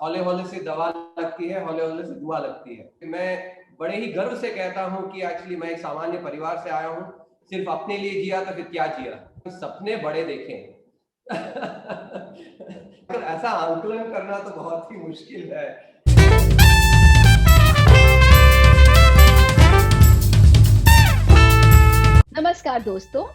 हौले हौले से दवा लगती है, हौले हौले से दुआ लगती है। मैं बड़े ही गर्व से कहता हूँ कि एक्चुअली मैं एक सामान्य परिवार से आया हूँ, सिर्फ अपने लिए जिया तो फिर क्या जिया, सपने बड़े देखे। ऐसा आंकलन करना तो बहुत ही मुश्किल है। नमस्कार दोस्तों,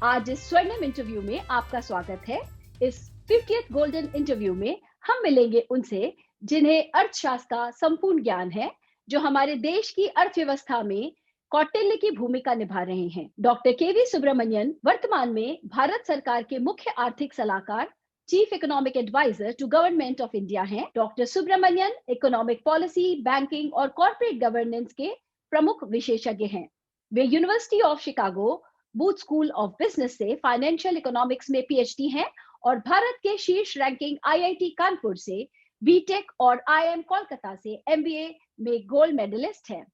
आज इस स्वर्णिम इंटरव्यू में आपका स्वागत है। इस 50th गोल्डन इंटरव्यू में हम मिलेंगे उनसे जिन्हें अर्थशास्त्र का संपूर्ण ज्ञान है, जो हमारे देश की अर्थव्यवस्था में कौटिल्य की भूमिका निभा रहे हैं। डॉक्टर केवी सुब्रमण्यन वर्तमान में भारत सरकार के मुख्य आर्थिक सलाहकार, chief economic adviser to government of India हैं। Doctor Subramanian economic policy, banking और कॉर्पोरेट गवर्नेंस के प्रमुख विशेषज्ञ हैं। वे university of Chicago Booth school of business से फाइनेंशियल इकोनॉमिक्स में पीएचडी हैं और भारत के शीर्ष रैंकिंग आईआईटी कानपुर से बीटेक और आईआईएम कोलकाता से एमबीए में गोल्ड मेडलिस्ट हैं।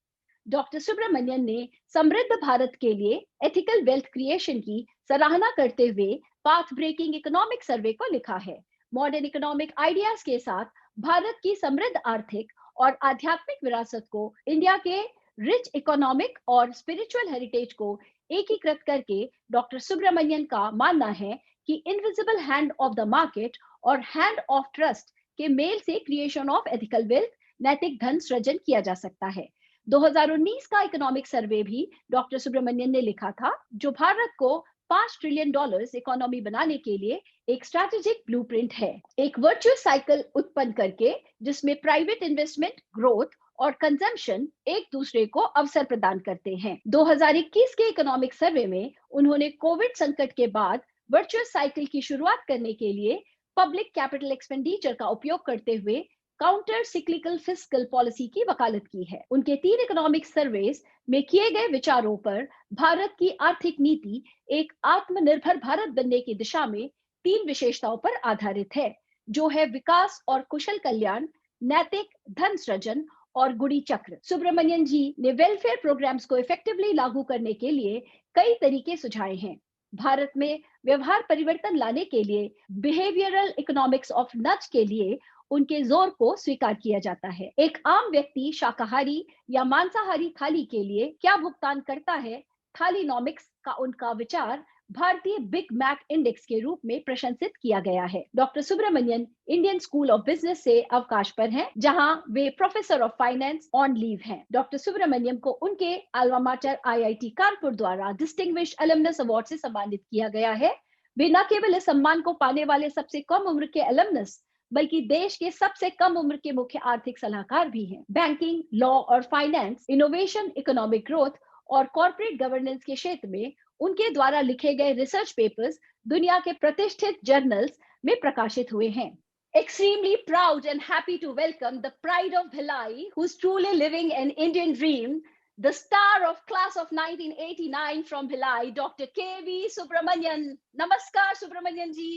डॉक्टर सुब्रमण्यन ने समृद्ध भारत के लिए एथिकल वेल्थ क्रिएशन की सराहना करते हुए पाथ ब्रेकिंग इकोनॉमिक सर्वे को लिखा है। मॉडर्न इकोनॉमिक आइडियाज के साथ भारत की समृद्ध आर्थिक और आध्यात्मिक विरासत को इंडिया के रिच इकोनॉमिक और स्पिरिचुअल हेरिटेज को एकीकृत करके डॉक्टर सुब्रमण्यन का मानना है कि invisible hand of the market और हैंड ऑफ ट्रस्ट के मेल से क्रिएशन ऑफ एथिकल वेल्थ, नैतिक धन सृजन किया जा सकता है। 2019 का इकोनॉमिक सर्वे भी डॉक्टर सुब्रमण्यन ने लिखा था, जो भारत को $5 ट्रिलियन इकोनॉमी बनाने के लिए एक स्ट्रैटेजिक ब्लूप्रिंट है। एक वर्चुअस साइकिल उत्पन्न करके जिसमें प्राइवेट इन्वेस्टमेंट, ग्रोथ और कंजम्पशन एक दूसरे को अवसर प्रदान करते हैं। 2021 के इकोनॉमिक सर्वे में उन्होंने कोविड संकट के बाद वर्चुअस साइकिल की शुरुआत करने के लिए पब्लिक कैपिटल एक्सपेंडिचर का उपयोग करते हुए काउंटर सिक्लिकल फिस्कल पॉलिसी की वकालत की है। उनके 3 इकोनॉमिक सर्वेस में किए गए विचारों पर भारत की आर्थिक नीति एक आत्मनिर्भर भारत बनने की दिशा में 3 विशेषताओं पर आधारित है, जो है विकास और कुशल कल्याण, नैतिक धन सृजन और गुड़ी चक्र। सुब्रमण्यन जी ने वेलफेयर प्रोग्राम्स को इफेक्टिवली लागू करने के लिए कई तरीके सुझाए हैं। भारत में व्यवहार परिवर्तन लाने के लिए बिहेवियरल इकोनॉमिक्स ऑफ नच के लिए उनके जोर को स्वीकार किया जाता है। एक आम व्यक्ति शाकाहारी या मांसाहारी थाली के लिए क्या भुगतान करता है, थालीनॉमिक्स का उनका विचार भारतीय बिग मैक इंडेक्स के रूप में प्रशंसित किया गया है। Doctor Subramanian Indian school of business से अवकाश पर हैं, जहां वे professor of finance on leave हैं। डॉक्टर सुब्रमण्यम को उनके अल्मा माटर आईआईटी कानपुर द्वारा डिस्टिंग्विश्ड एलुमनस अवार्ड से सम्मानित किया गया है। वे न केवल इस सम्मान को पाने वाले सबसे कम उम्र के एलुमनस, बल्कि देश के सबसे कम उम्र के मुख्य आर्थिक सलाहकार भी हैं। बैंकिंग, लॉ और फाइनेंस, इनोवेशन, इकोनॉमिक ग्रोथ और कॉर्पोरेट गवर्नेंस के क्षेत्र में उनके द्वारा लिखे गए रिसर्च पेपर्स दुनिया के प्रतिष्ठित जर्नल्स में प्रकाशित हुए हैं। Extremely proud and happy to welcome the pride of Bhilai, who's truly living an Indian dream, the star of class of 1989 from Bhilai, Dr. K.V. Subramanian. नमस्कार सुब्रमण्यन जी।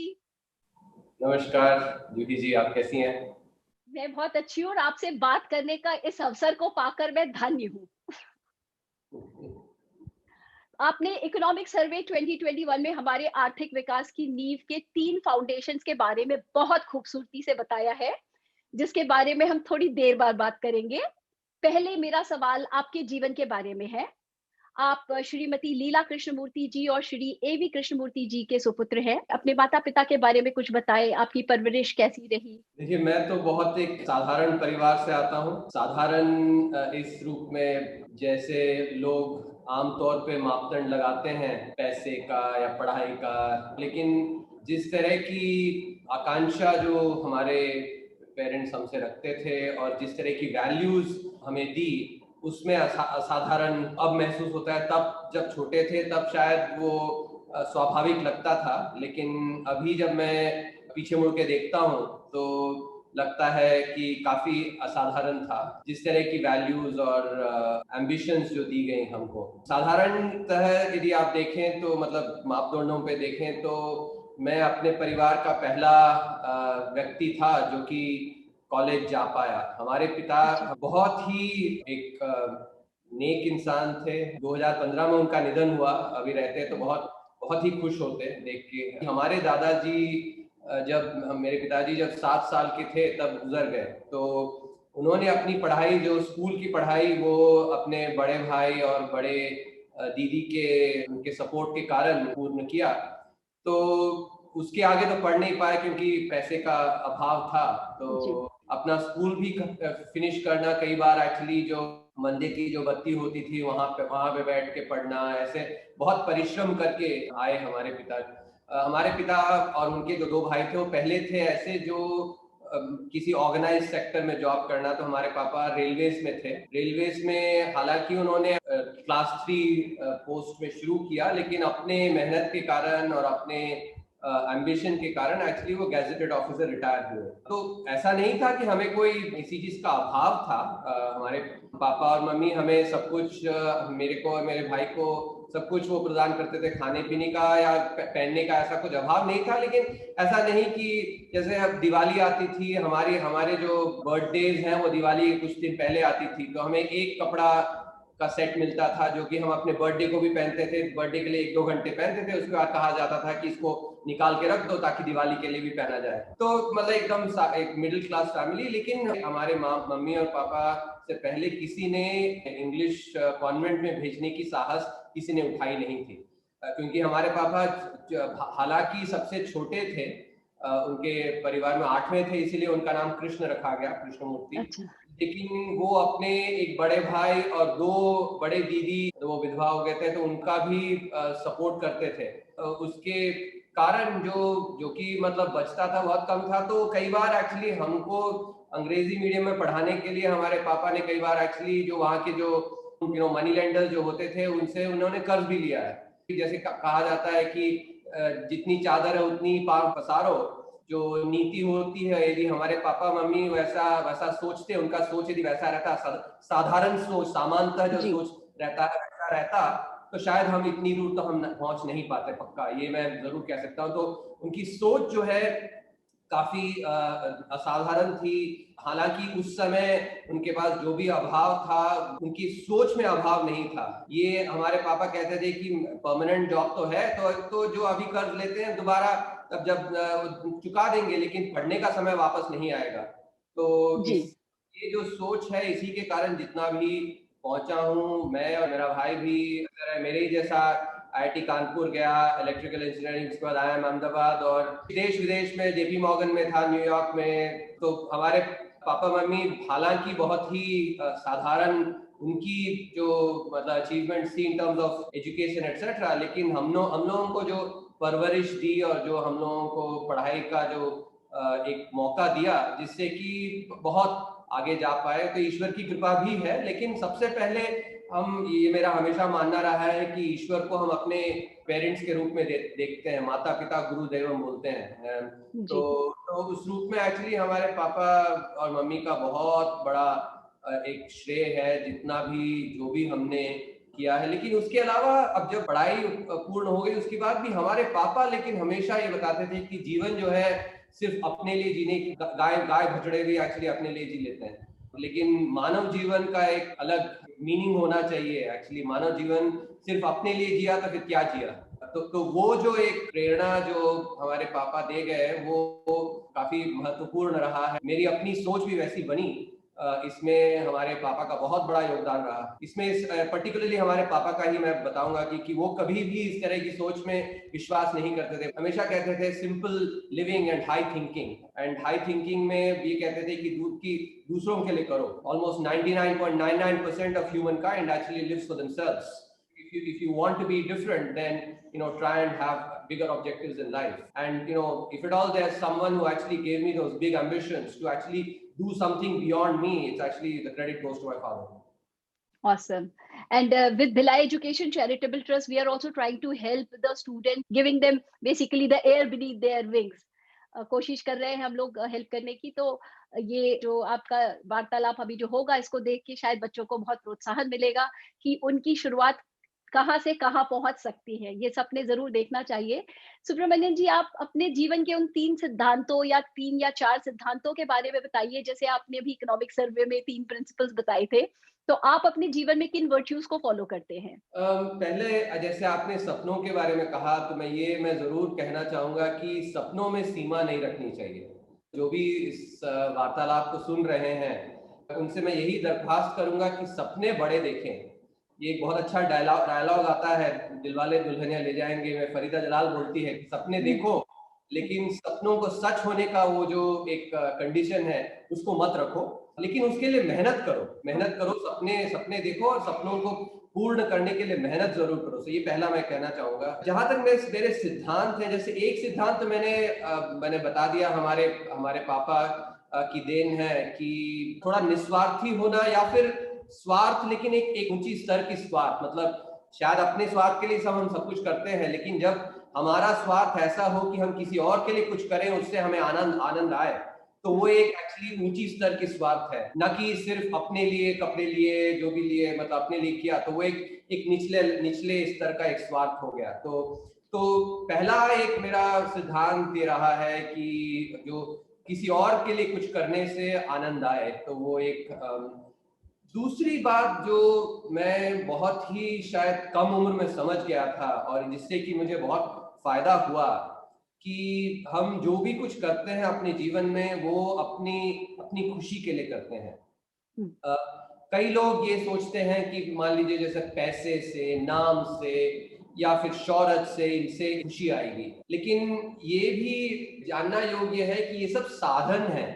नमस्कार जूही जी, आप कैसी हैं? मैं बहुत अच्छी हूँ और आपसे बात करने का इस अवसर को पाकर मैं धन्य हूँ। आपने इकोनॉमिक सर्वे 2021 में हमारे आर्थिक विकास की नींव के 3 फाउंडेशंस के बारे में बहुत खूबसूरती से बताया है, जिसके बारे में हम थोड़ी देर बाद बात करेंगे। पहले मेरा सवाल आपके जीवन के बारे में है। आप श्रीमती लीला कृष्णमूर्ति जी और श्री एवी कृष्णमूर्ति जी के सुपुत्र हैं। अपने माता पिता के बारे में कुछ बताएं, आपकी परवरिश कैसी रही? देखिए, मैं तो बहुत एक साधारण परिवार से आता हूँ। साधारण इस रूप में जैसे लोग आमतौर पे मापदंड लगाते हैं पैसे का या पढ़ाई का, लेकिन जिस तरह की आकांक्षा जो हमारे पेरेंट्स हमसे रखते थे और जिस तरह की वैल्यूज हमें दी, उसमें असाधारण अब महसूस होता है। तब जब छोटे थे तब शायद वो स्वाभाविक लगता था, लेकिन अभी जब मैं पीछे मुड़ के देखता हूँ तो लगता है कि काफी असाधारण था, जिस तरह की वैल्यूज और एम्बिशंस जो दी गई हमको। साधारणतः यदि आप देखें तो मतलब मापदंडों पे देखें तो मैं अपने परिवार का पहला व्यक्ति था जो कि कॉलेज जा पाया। हमारे पिता बहुत ही एक नेक इंसान थे। 2015 में उनका निधन हुआ। अभी रहते तो बहुत ही खुश होते देख के। हमारे दादाजी जब मेरे पिताजी जब 7 साल के थे तब गुजर गए। तो उन्होंने अपनी पढ़ाई, जो स्कूल की पढ़ाई, वो अपने बड़े भाई और बड़े दीदी के उनके सपोर्ट के कारण पूर्ण किया। तो उसके आगे तो पढ़ नहीं पाए क्योंकि पैसे का अभाव था। तो जी। अपना स्कूल भी फिनिश करना, कई बार एक्चुअली जो मंदिर की जो बत्ती होती थी वहां पे बैठ के पढ़ना, ऐसे बहुत परिश्रम करके आए हमारे पिता। हमारे पिता और उनके जो 2 भाई थे वो पहले थे ऐसे जो किसी ऑर्गेनाइज सेक्टर में जॉब करना। तो हमारे पापा रेलवेज में थे। रेलवेज में हालांकि उन्होंने क्लास 3 पोस्ट में शुरू किया, लेकिन अपने मेहनत के कारण और अपने एम्बिशन के कारण एक्चुअली वो गैजेटेड ऑफिसर रिटायर हुए। तो ऐसा नहीं था कि हमें कोई किसी चीज का अभाव था। हमारे पापा और मम्मी हमें सब कुछ, मेरे को और मेरे भाई को सब कुछ वो प्रदान करते थे, खाने पीने का या पहनने का ऐसा कुछ अभाव नहीं था। लेकिन ऐसा नहीं कि जैसे अब दिवाली आती थी, हमारी हमारे जो बर्थडेज हैं वो दिवाली कुछ दिन पहले आती थी, तो हमें एक कपड़ा का सेट मिलता था जो कि हम अपने बर्थडे को भी पहनते थे। बर्थडे के लिए 1-2 घंटे पहनते थे, उसके बाद कहा जाता था कि इसको निकाल के रख दो ताकि दिवाली के लिए भी पहना जाए। तो मतलब एकदम एक मिडिल क्लास फैमिली। लेकिन हमारे मम्मी और पापा से पहले किसी ने इंग्लिश कॉन्वेंट में भेजने की साहस किसी ने उठाई नहीं थी। क्योंकि हमारे पापा हालांकि सबसे छोटे थे, उनके परिवार में 8वें थे, इसीलिए उनका नाम कृष्ण रखा गया, कृष्णमूर्ति। अच्छा। लेकिन वो अपने एक बड़े भाई और 2 बड़े दीदी, वो विधवा हो गए थे, तो उनका भी सपोर्ट करते थे। उसके कारण जो जो कि मतलब बचता था बहुत कम था। तो कई बार एक्चुअली हमको अंग्रेजी मीडियम में पढ़ाने के लिए हमारे पापा ने कई बार एक्चुअली जो वहाँ के जो मनी लेंडर्स जो होते थे उनसे उन्होंने कर्ज भी लिया है। जैसे कहा जाता है कि जितनी चादर है उतनी पाँव पसारो। जो नीति होती है, यदि हमारे पापा मम्मी वैसा वैसा सोचते, उनका सोच यदि वैसा रहता, साधारण सोच, सामान्यतः जो जी। सोच रहता है वैसा रहता, तो शायद हम इतनी दूर तो हम पहुंच नहीं पाते, पक्का ये मैं जरूर कह सकता हूँ। तो उनकी सोच जो है काफी असाधारण थी। हालांकि उस समय उनके पास जो भी अभाव था, उनकी सोच में अभाव नहीं था। ये हमारे पापा कहते थे कि परमानेंट जॉब तो है, तो जो अभी कर्ज लेते हैं दोबारा तब जब चुका देंगे, लेकिन पढ़ने का समय वापस नहीं आएगा। तो जी। इस ये जो सोच है, इसी के कारण जितना भी पहुंचा हूँ मैं और मेरा भाई भी। अगर मेरे ही जैसा आईआईटी कानपुर गया इलेक्ट्रिकल इंजीनियरिंग, उसके बाद आईआईएम अहमदाबाद, और देश विदेश में जेपी मॉर्गन में था, न्यूयॉर्क में। तो हमारे पापा मम्मी हालांकि बहुत ही साधारण उनकी जो मतलब अचीवमेंट थी in terms of education etcetera, लेकिन हम लोगों को जो परवरिश दी और जो हम लोगों को पढ़ाई का जो एक मौका दिया जिससे कि बहुत आगे जा पाए, तो ईश्वर की कृपा भी है। लेकिन सबसे पहले ये मेरा हमेशा मानना रहा है कि ईश्वर को हम अपने पेरेंट्स के रूप में देखते हैं, माता पिता गुरु देवम बोलते हैं। तो जी। तो उस रूप में एक्चुअली हमारे पापा और मम्मी का बहुत बड़ा एक श्रेय है, जितना भी जो भी हमने किया है। लेकिन उसके अलावा अब जब पढ़ाई पूर्ण हो गई उसके बाद भी हमारे पापा लेकिन हमेशा ये बताते थे कि जीवन जो है सिर्फ अपने लिए जीने की, गाय गाय भजड़े भी एक्चुअली अपने लिए जी लेते हैं, लेकिन मानव जीवन का एक अलग मीनिंग होना चाहिए। एक्चुअली मानव जीवन सिर्फ अपने लिए जिया तो फिर क्या जिया। तो वो जो एक प्रेरणा जो हमारे पापा दे गए वो काफी महत्वपूर्ण रहा है। मेरी अपनी सोच भी वैसी बनी। इसमें हमारे पापा का बहुत बड़ा योगदान रहा। इसमें पर्टिकुलरली हमारे पापा का ही मैं बताऊंगा कि वो कभी भी इस तरह की सोच में विश्वास नहीं करते थे। हमेशा कहते थे simple living and high thinking. And high thinking में ये कहते थे कि दूसरों के लिए करो। Almost 99.99% of human kind actually lives for themselves. If you want to be different, then try and have bigger objectives in life. And if at all there's someone who actually gave me those big ambitions to actually do something beyond me, it's actually the credit goes to my father. Awesome. And with Bhilai Education Charitable Trust, we are also trying to help the students, giving them basically the air beneath their wings. कोशिश कर रहे हैं हम लोग help करने की। तो ये जो आपका वार्तालाप अभी जो होगा, इसको देख के शायद बच्चों को बहुत प्रोत्साहन मिलेगा कि उनकी शुरुआत कहाँ से कहाँ पहुँच सकती हैं, ये सपने ज़रूर देखना चाहिए। सुब्रमण्यम जी, आप अपने जीवन के उन 3 सिद्धांतों या 3 या 4 सिद्धांतों के बारे में बताइए, जैसे आपने अभी इकोनॉमिक सर्वे में 3 प्रिंसिपल्स बताए थे, तो आप अपने जीवन में किन वर्च्यूज़ को फ़ॉलो करते हैं? पहले जैसे आपने सपनों के बारे में कहा, तो मैं ज़रूर कहना चाहूँगा कि सपनों में सीमा नहीं रखनी चाहिए। जो भी इस वार्तालाप को सुन रहे हैं, उनसे मैं यही दरख्वास्त करूँगा कि सपने बड़े देखें। ये एक बहुत अच्छा डायलॉग आता है, दिलवाले दुल्हनिया ले जाएँगे में फरीदा जलाल बोलती है कि सपने हुँ, देखो, लेकिन सपनों को सच होने का वो जो एक कंडीशन है, उसको मत रखो। लेकिन उसके लिए मेहनत करो, सपने सपने देखो और सपनों को पूर्ण करने के लिए मेहनत ज़रूर करो। तो ये पहला मैं कहना चाहूँगा। जहाँ तक मेरे सिद्धांत हैं, जैसे एक सिद्धांत मैंने बता दिया, हमारे हमारे पापा की देन है कि थोड़ा निस्वार्थी होना, या फिर स्वार्थ लेकिन एक ऊँची स्तर की स्वार्थ, मतलब शायद अपने स्वार्थ के लिए हम सब कुछ करते हैं, लेकिन जब हमारा स्वार्थ ऐसा हो कि हम किसी और के लिए कुछ करें, उससे हमें आनंद आनंद आए, तो वो एक एक्चुअली ऊंची स्तर की स्वार्थ है, ना कि सिर्फ अपने लिए, कपड़े लिए, जो भी लिए, मतलब अपने लिए किया, तो वो एक निचले निचले स्तर का एक स्वार्थ हो गया। तो पहला एक मेरा सिद्धांत ये रहा है कि जो किसी और के लिए कुछ करने से आनंद आए, तो वो एक दूसरी बात जो मैं बहुत ही शायद कम उम्र में समझ गया था, और जिससे कि मुझे बहुत फायदा हुआ, कि हम जो भी कुछ करते हैं अपने जीवन में, वो अपनी अपनी खुशी के लिए करते हैं। हुँ, अ, कई लोग ये सोचते हैं कि मान लीजिए जैसे पैसे से, नाम से, या फिर शोहरत से इनसे खुशी आएगी, लेकिन ये भी जानना योग्य है कि ये सब साधन हैं।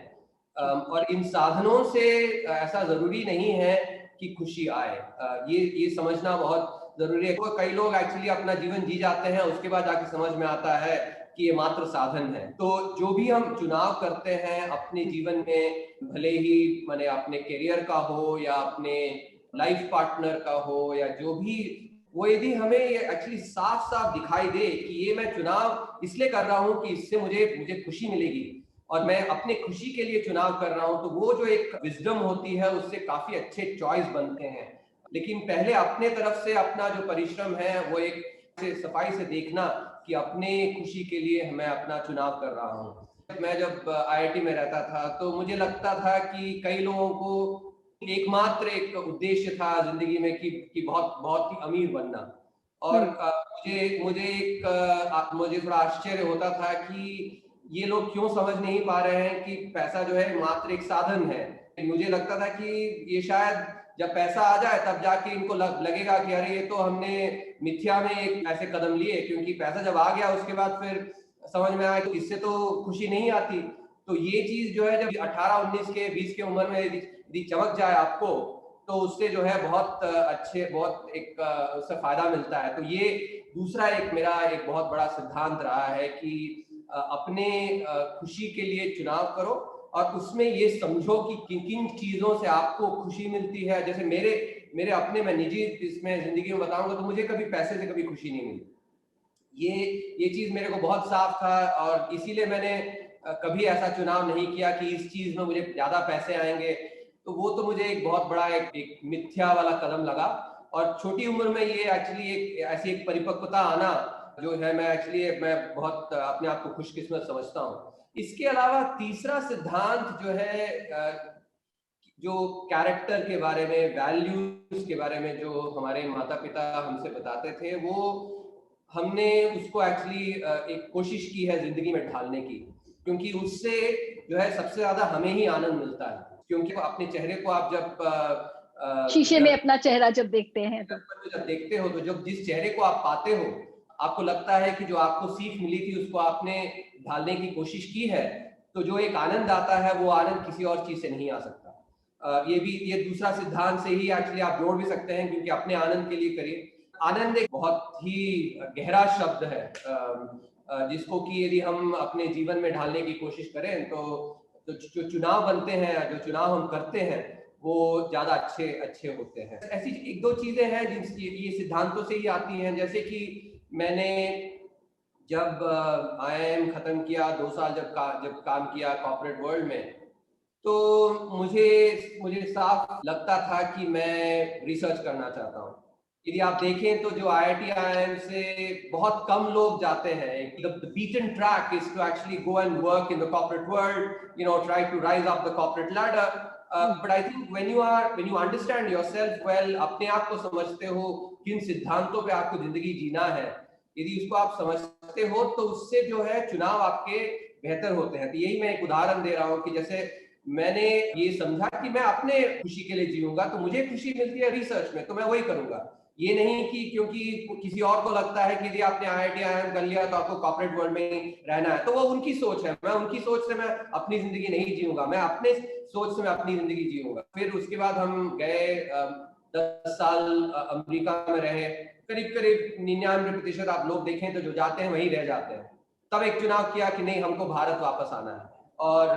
जी। और इन साधनों से ऐसा ज़रूरी नहीं है कि खुशी आए। ये समझना बहुत ज़रूरी है। कई लोग एक्चुअली अपना जीवन जी जाते हैं, उसके बाद जाके समझ में आता है कि ये मात्र साधन है। तो जो भी हम चुनाव करते हैं अपने हुँ, जीवन में, भले ही माने अपने करियर का हो या अपने लाइफ पार्टनर का हो या जो भी, वो यदि हमें ये एक्चुअली साफ-साफ दिखाई दे कि ये मैं चुनाव इसलिए कर रहा हूँ कि इससे मुझे मुझे खुशी मिलेगी, और मैं अपने खुशी के लिए चुनाव कर रहा हूँ, तो वो जो एक विज़डम होती है, उससे काफ़ी अच्छे चॉइस बनते हैं। लेकिन पहले अपने तरफ से अपना जो परिश्रम है, वो एक सफाई से देखना कि अपने खुशी के लिए मैं अपना चुनाव कर रहा हूँ। मैं जब आईआईटी में रहता था, तो मुझे लगता था कि कई लोगों को एकमात्र एक उद्देश्य था ज़िंदगी में कि बहुत बहुत ही अमीर बनना, और हुँ, मुझे थोड़ा आश्चर्य होता था कि ये लोग क्यों समझ नहीं पा रहे हैं कि पैसा जो है मात्र एक साधन है। मुझे लगता था कि ये शायद जब पैसा आ जाए तब जाके इनको लगेगा कि अरे ये तो हमने मिथ्या में एक ऐसे कदम लिए, क्योंकि पैसा जब आ गया उसके बाद फिर समझ में आया कि इससे तो खुशी नहीं आती। तो ये चीज़ जो है जब 18-19 के 20 की उम्र में यदि चमक जाए आपको, तो उससे जो है बहुत अच्छे बहुत एक उससे फ़ायदा मिलता है। तो ये दूसरा एक मेरा एक बहुत बड़ा सिद्धांत रहा है कि अपने खुशी के लिए चुनाव करो, और उसमें ये समझो कि किन-किन चीज़ों से आपको खुशी मिलती है। जैसे मेरे मेरे अपने मैं निजी इसमें ज़िंदगी में बताऊँगा, तो मुझे कभी पैसे से कभी खुशी नहीं मिली। ये ये चीज़ मेरे को बहुत साफ था, और इसीलिए मैंने कभी ऐसा चुनाव नहीं किया कि इस चीज़ में मुझे ज़्यादा पैसे आएँगे। तो वो तो मुझे एक बहुत बड़ा एक मिथ्या वाला कदम लगा, और छोटी उम्र में ये एक्चुअली एक ऐसी एक परिपक्वता आना जो है, मैं बहुत अपने आप को खुशकिस्मत समझता हूँ। इसके अलावा तीसरा सिद्धांत जो है, जो कैरेक्टर के बारे में, वैल्यूज़ के बारे में जो हमारे माता-पिता हमसे बताते थे, वो हमने उसको एक्चुअली एक कोशिश की है ज़िंदगी में ढालने की। क्योंकि उससे जो है सबसे ज़्यादा हमें ही आनंद मिलता है। क्योंकि अपने चेहरे को आप शीशे जब में अपना चेहरा जब देखते हैं तो। दर्पण में जब देखते हो, तो जब जिस चेहरे को आप पाते हो, आपको लगता है कि जो आपको सीख मिली थी उसको आपने ढालने की कोशिश की है, तो जो एक आनंद आता है, वो आनंद किसी और चीज़ से नहीं आ सकता। ये दूसरा सिद्धांत से ही एक्चुअली आप जोड़ भी सकते हैं, क्योंकि अपने आनंद के लिए करिए। आनंद एक बहुत ही गहरा शब्द है, जिसको कि यदि हम अपने जीवन में ढालने की कोशिश करें, तो जो चुनाव बनते हैं, जो चुनाव हम करते हैं, वो ज़्यादा अच्छे अच्छे होते हैं। ऐसी एक दो चीज़ें हैं जिन ये सिद्धांतों से ही आती हैं, जैसे कि मैंने जब आईआईएम खत्म किया, 2 साल जब काम किया कॉर्पोरेट वर्ल्ड में, तो मुझे मुझे साफ लगता था कि मैं रिसर्च करना चाहता हूँ। यदि आप देखें तो जो IIT IIM से बहुत कम लोग जाते हैं. The beaten track is to actually go and work in the corporate world, try to rise up the corporate ladder. But I think when you understand yourself well, अपने आप को समझते हो, किन सिद्धांतों पे आपको जिंदगी जीना है, यदि उसको आप समझते हो तो उससे जो है चुनाव आपके बेहतर होते हैं. तो यही मैं एक उदाहरण दे रहा हूँ कि जैसे मैंने ये समझा कि मैं अपने खुशी के लिए जीऊंगा, तो मुझे खुशी मिलती है रिसर्च में, तो मैं वही करूंगा. ये नहीं कि क्योंकि किसी और को लगता है कि यदि आपने IIT IIM कर लिया तो आपको कॉर्पोरेट वर्ल्ड में ही रहना है, तो वो उनकी सोच है. मैं उनकी सोच से मैं अपनी जिंदगी नहीं जीऊंगा, मैं अपने सोच से मैं अपनी जिंदगी जीऊंगा. फिर उसके बाद हम गए 10 साल अमेरिका में रहे. करीब करीब 99% आप लोग देखें तो जो जाते हैं वहीं रह जाते हैं. तब एक चुनाव किया कि नहीं, हमको भारत वापस आना है, और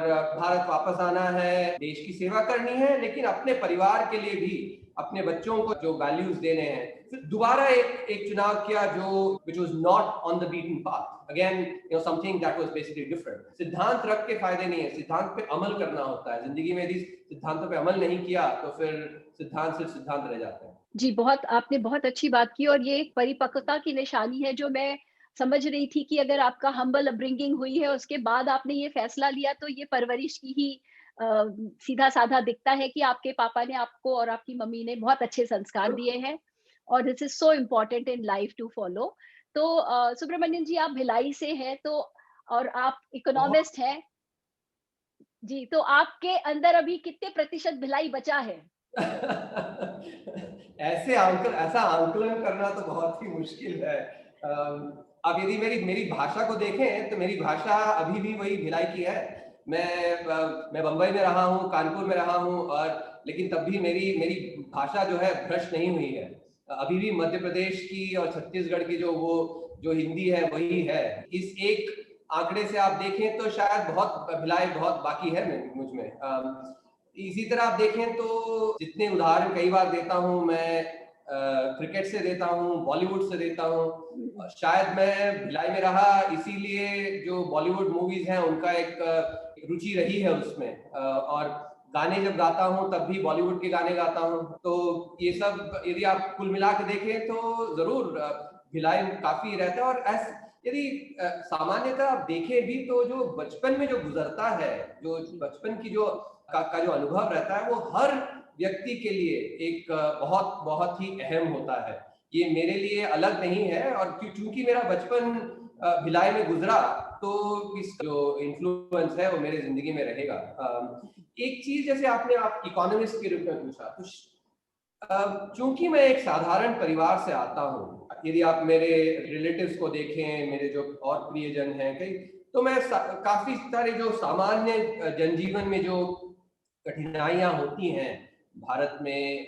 भारत वापस आना है, देश की सेवा करनी है, लेकिन अपने परिवार के लिए भी, अपने बच्चों को जो वैल्यूज देने हैं. फिर दोबारा एक चुनाव किया जो which was not on the beaten path. Again, something that was basically different. सिद्धांत रख के फायदे नहीं है, सिद्धांत पे अमल करना होता है. जिंदगी में यदि सिद्धांतों पे अमल नहीं किया तो फिर सिद्धांत सिर्फ सिद्धांत रह जाते हैं. जी, आपने बहुत अच्छी बात की और ये एक परिपक्वता की निशानी है जो मैं समझ रही थी कि अगर आपका हम्बल अपब्रिंगिंग हुई है, उसके बाद आपने ये फैसला लिया, तो ये परवरिश की ही अ, सीधा-साधा दिखता है कि आपके पापा ने आपको और आपकी मम्मी ने बहुत अच्छे संस्कार दिए हैं और this is so important in life to follow. तो सुब्रमण्यम जी, आप भिलाई से हैं, तो और आप बहुत इकोनॉमिस्ट हैं. जी, तो आपके अंदर अभी कितने प्रतिशत भिलाई बचा है? ऐसा आंकलन करना तो बहुत ही मुश्किल है. अब यदि मेरी भाषा को देखें तो मेरी भाषा अभी भी वही भिलाई की है. मैं बंबई में रहा हूँ, कानपुर में रहा हूँ, और लेकिन तब भी मेरी भाषा जो है भ्रष्ट नहीं हुई है. अभी भी मध्य प्रदेश की और छत्तीसगढ़ की जो हिंदी है वही है. इस एक आंकड़े से आप देखें तो शायद बहुत भिलाई बहुत बाकी है मुझ में. इसी तरह आप देखें तो जितने उदाहरण कई बार देता हूं मैं, क्रिकेट से देता हूं, बॉलीवुड से देता हूं. शायद मैं भिलाई में रहा इसीलिए जो बॉलीवुड मूवीज हैं उनका एक रुचि रही है उसमें, और गाने जब गाता हूं तब भी बॉलीवुड के गाने गाता हूं. तो ये सब यदि आप कुल मिला के देखें तो जरूर भिलाई काफी रहता है. और यदि सामान्यतः आप देखें भी तो जो बचपन में जो गुजरता है, जो बचपन की जो का जो अनुभव रहता है, वो हर व्यक्ति के लिए एक बहुत बहुत ही अहम होता है. ये मेरे लिए अलग नहीं है, और क्योंकि मेरा बचपन भिलाई में गुजरा तो इस जो इन्फ्लुएंस है वो मेरे जिंदगी में रहेगा. एक चीज जैसे आपने आप इकोनॉमिस्ट के रूप में पूछा, तो चूंकि मैं एक साधारण परिवार से आता हूँ, यदि आप मेरे रिलेटिव्स को देखें, मेरे जो और प्रियजन हैं कई, तो मैं काफी सारे जो सामान्य जनजीवन में जो कठिनाइयां होती हैं भारत में,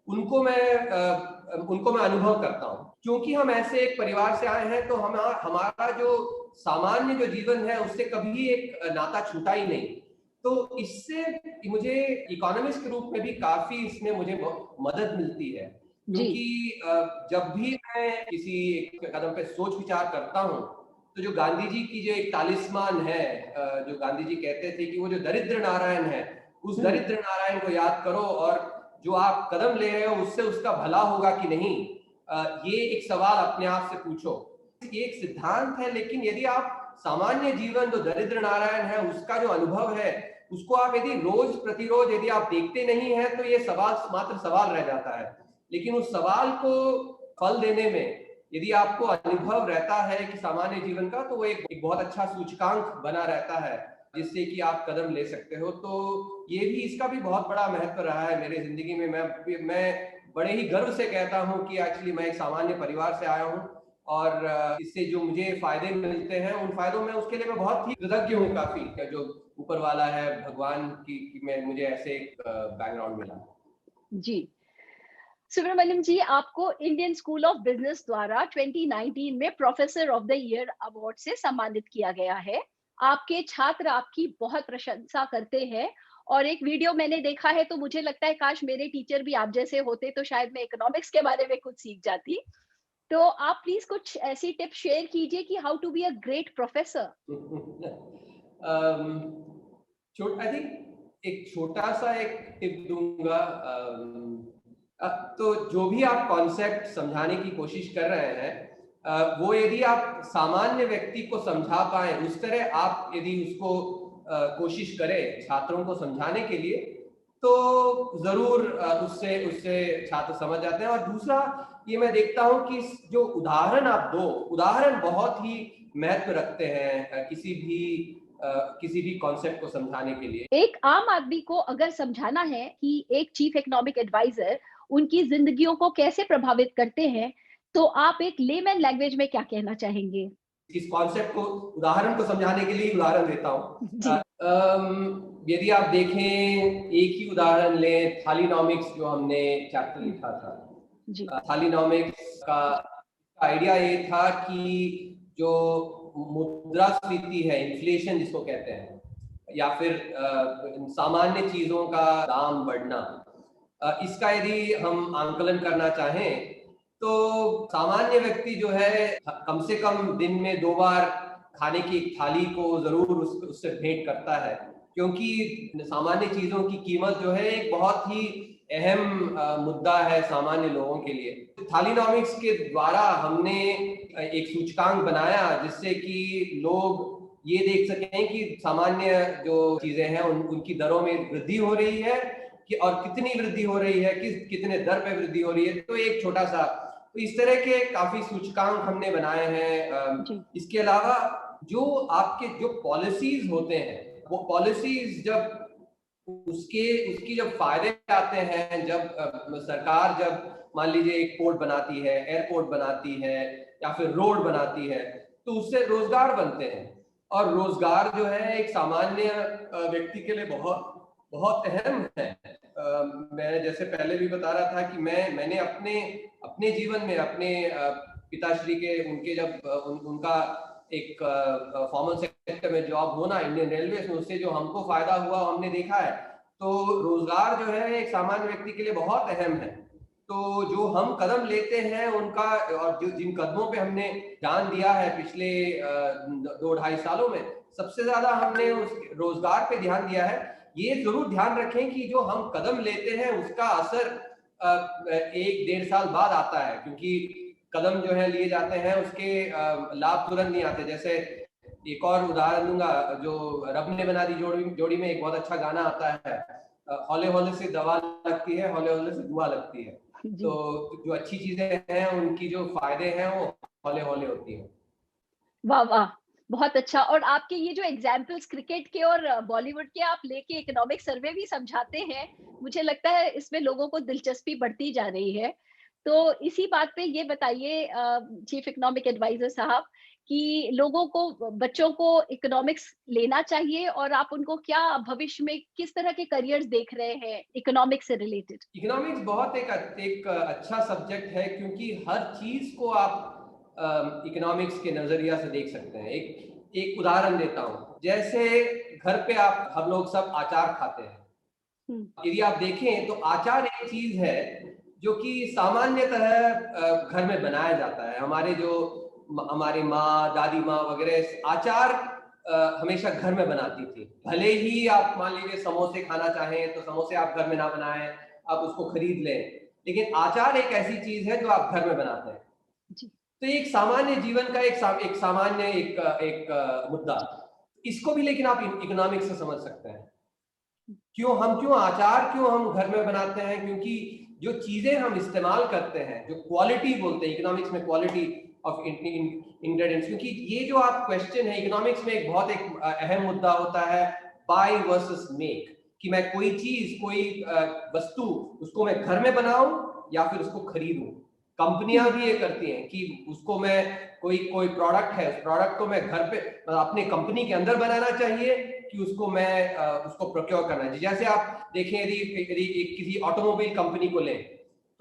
उनको मैं अनुभव करता हूँ. क्योंकि हम ऐसे एक परिवार से आए हैं तो हमारा जो सामान्य जो जीवन है उससे कभी एक नाता छूटा ही नहीं. तो इससे मुझे इकोनॉमिस्ट के रूप में भी काफी इसमें मुझे मदद मिलती है. क्योंकि जब भी मैं किसी एक कदम पे सोच विचार करता हूँ तो जो गांधी जी की जो एक तालिस्मान है, जो गांधी जी कहते थे कि वो जो दरिद्र नारायण है, उस दरिद्र नारायण को याद करो, और जो आप कदम ले रहे हो उससे उसका भला होगा कि नहीं, ये एक सवाल अपने आप से पूछो. ये एक सिद्धांत है, लेकिन यदि आप सामान्य जीवन जो दरिद्र नारायण है उसका जो अनुभव है उसको आप यदि रोज प्रतिरोज यदि आप देखते नहीं है तो ये सवाल मात्र सवाल रह जाता है. लेकिन उस सवाल को फल देने में यदि आपको अनुभव रहता है कि सामान्य जीवन का, तो वो एक बहुत अच्छा सूचकांक बना रहता है जिससे कि आप कदम ले सकते हो. तो ये भी, इसका भी बहुत बड़ा महत्व रहा है मेरे जिंदगी में. मैं बड़े ही गर्व से कहता हूँ कि एक्चुअली मैं एक सामान्य परिवार से आया हूँ, और इससे जो मुझे फायदे मिलते हैं उन फायदों में उसके लिए मैं बहुत ही कृतज्ञ हूँ काफी, जो ऊपर वाला है भगवान की मैं मुझे ऐसे एक बैकग्राउंड मिला. जी, सुब्रमण्यम जी, आपको इंडियन स्कूल ऑफ बिजनेस द्वारा 2019 में professor of the year award से सम्मानित किया गया है. आपके छात्र आपकी बहुत प्रशंसा करते हैं और एक वीडियो मैंने देखा है तो मुझे लगता है काश मेरे टीचर भी आप जैसे होते तो शायद मैं इकोनॉमिक्स के बारे में कुछ सीख जाती. तो आप प्लीज कुछ ऐसी टिप्स शेयर कीजिए कि how to be a great professor. I think एक छोटा सा एक टिप दूंगा. तो जो भी आप कॉन्सेप्ट समझाने की कोशिश कर रहे हैं, वो यदि आप सामान्य व्यक्ति को समझा पाए, उस तरह आप यदि उसको कोशिश करें छात्रों को समझाने के लिए, तो जरूर उससे उससे छात्र समझ जाते हैं। और दूसरा ये मैं देखता हूं कि जो उदाहरण आप दो, उदाहरण बहुत ही महत्व रखते हैं किसी भी कॉन्सेप्ट को समझाने के लिए। एक आम आदमी को अगर समझाना है कि एक चीफ इकोनॉमिक एडवाइजर उनकी जिंदगियों को कैसे प्रभावित करते हैं, तो आप एक लेमैन लैंग्वेज में क्या कहना चाहेंगे? इस कॉन्सेप्ट को, उदाहरण को समझाने के लिए उदाहरण देता हूँ। जी। यदि आप देखें, एक ही उदाहरण लें, थालीनॉमिक्स जो हमने चैप्टर लिखा था, जी। थालीनॉमिक्स का आइडिया ये था कि जो मुद्रास्फीति है, इन्फ्लेशन जिसको कहते हैं, या फिर सामान्य चीजों का दाम बढ़ना, इसका यदि हम आंकलन करना चाहें, तो सामान्य व्यक्ति जो है कम से कम दिन में 2 बार खाने की एक थाली को जरूर उससे भेंट करता है, क्योंकि सामान्य चीजों की कीमत जो है एक बहुत ही अहम मुद्दा है सामान्य लोगों के लिए। थालीनॉमिक्स के द्वारा हमने एक सूचकांक बनाया जिससे कि लोग ये देख सकें कि सामान्य जो चीजें हैं उनकी दरों में वृद्धि हो रही है, कि और कितनी वृद्धि हो रही है, कितने दर पे वृद्धि हो रही है। तो एक छोटा सा, तो इस तरह के काफी सूचकांक हमने बनाए हैं। इसके अलावा जो आपके जो पॉलिसीज होते हैं, वो पॉलिसीज जब उसकी जब फायदे आते हैं, जब सरकार जब मान लीजिए एक पोर्ट बनाती है, एयरपोर्ट बनाती है, या फिर रोड बनाती है, तो उससे रोजगार बनते हैं। और रोजगार जो है एक सामान्य व्यक्ति के लिए बहुत बहुत अहम है। मैं जैसे पहले भी बता रहा था कि मैंने अपने जीवन में अपने पिताश्री के उनके जब उनका एक फॉर्मल सेक्टर में जॉब होना इंडियन रेलवे में, उससे जो हमको फायदा हुआ हमने देखा है। तो रोजगार जो है एक सामान्य व्यक्ति के लिए बहुत अहम है। तो जो हम कदम लेते हैं उनका, और जो जिन कदमों पे हमने ध्यान दिया है पिछले 2-2.5 सालों में, सबसे ज्यादा हमने उस रोजगार पे ध्यान दिया है। ये जरूर ध्यान रखें कि जो हम कदम लेते हैं उसका असर 1-1.5 साल बाद आता है, क्योंकि कदम जो है लिए जाते हैं उसके लाभ तुरंत नहीं आते। जैसे एक और उदाहरण दूंगा, जो रब ने बना दी जोड़ी में एक बहुत अच्छा गाना आता है, हौले हौले से दवा लगती है, हौले हौले से दुआ लगती है। तो जो अच्छी चीजें हैं उनकी जो फायदे हैं वो हौले हौले होती हैं। वाह वाह, बहुत अच्छा। और आपके ये जो एग्जाम्पल्स क्रिकेट के और बॉलीवुड के आप लेके इकोनॉमिक सर्वे भी समझाते हैं, मुझे लगता है इसमें लोगों को दिलचस्पी बढ़ती जा रही है। तो इसी बात पे ये बताइए चीफ इकोनॉमिक एडवाइजर साहब, कि लोगों को, बच्चों को इकोनॉमिक्स लेना चाहिए, और आप उनको क्या भविष्य में किस तरह के करियर्स देख रहे हैं इकोनॉमिक्स से रिलेटेड? इकोनॉमिक्स बहुत एक अच्छा सब्जेक्ट है, क्योंकि हर चीज को आप इकोनॉमिक्स के नजरिया से देख सकते हैं। एक उदाहरण देता हूँ, जैसे घर पे आप हम लोग सब अचार खाते हैं। यदि आप देखें तो अचार एक चीज है जो कि सामान्यतः घर में बनाया जाता है। हमारी माँ, दादी माँ वगैरह अचार हमेशा घर में बनाती थी। भले ही आप मान लीजिए समोसे खाना चाहें तो समोसे आप घर में ना बनाएं, आप उसको खरीद लें, लेकिन अचार एक ऐसी चीज है जो आप घर में बनाते हैं। तो एक सामान्य जीवन का एक सामान्य एक मुद्दा, इसको भी लेकिन आप इकोनॉमिक्स से समझ सकते हैं। क्यों अचार क्यों हम घर में बनाते हैं? क्योंकि जो चीजें हम इस्तेमाल करते हैं, जो क्वालिटी बोलते हैं इकोनॉमिक्स में, क्वालिटी ऑफ इंग्रेडिएंट्स, क्योंकि ये जो आप क्वेश्चन है इकोनॉमिक्स में एक बहुत एक अहम मुद्दा होता है, बाय वर्सेस मेक, कि मैं कोई चीज, कोई वस्तु, उसको मैं घर में बनाऊं या फिर उसको खरीदूं। कंपनियां भी ये करती हैं कि उसको मैं कोई प्रोडक्ट है, उस प्रोडक्ट को मैं घर पे अपने कंपनी के अंदर बनाना चाहिए कि उसको मैं उसको प्रोक्योर करना है। जैसे आप देखें, यदि किसी ऑटोमोबाइल कंपनी को लें,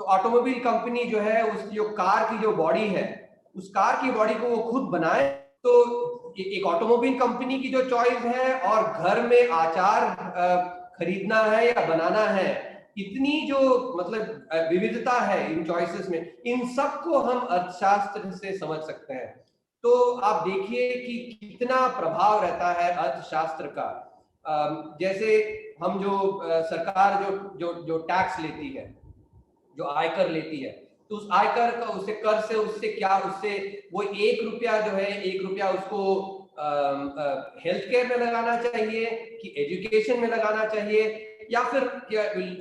तो ऑटोमोबाइल कंपनी जो है उसकी जो कार की जो बॉडी है, उस कार की बॉडी को वो खुद बनाए। तो एक ऑटोमोबाइल कंपनी की जो चॉइस है और घर में आचार खरीदना है या बनाना है, इतनी जो मतलब विविधता है इन चॉइसेस में, इन सब को हम अर्थशास्त्र से समझ सकते हैं। तो आप देखिए कि कितना प्रभाव रहता है अर्थशास्त्र का। जैसे हम जो सरकार जो जो जो टैक्स लेती है, जो आयकर लेती है, तो उस आयकर का उससे कर से उससे क्या उससे वो 1 रुपया जो है 1 रुपया उसको हेल्थ केयर में लगाना चाहिए कि एजुकेशन में लगाना चाहिए या फिर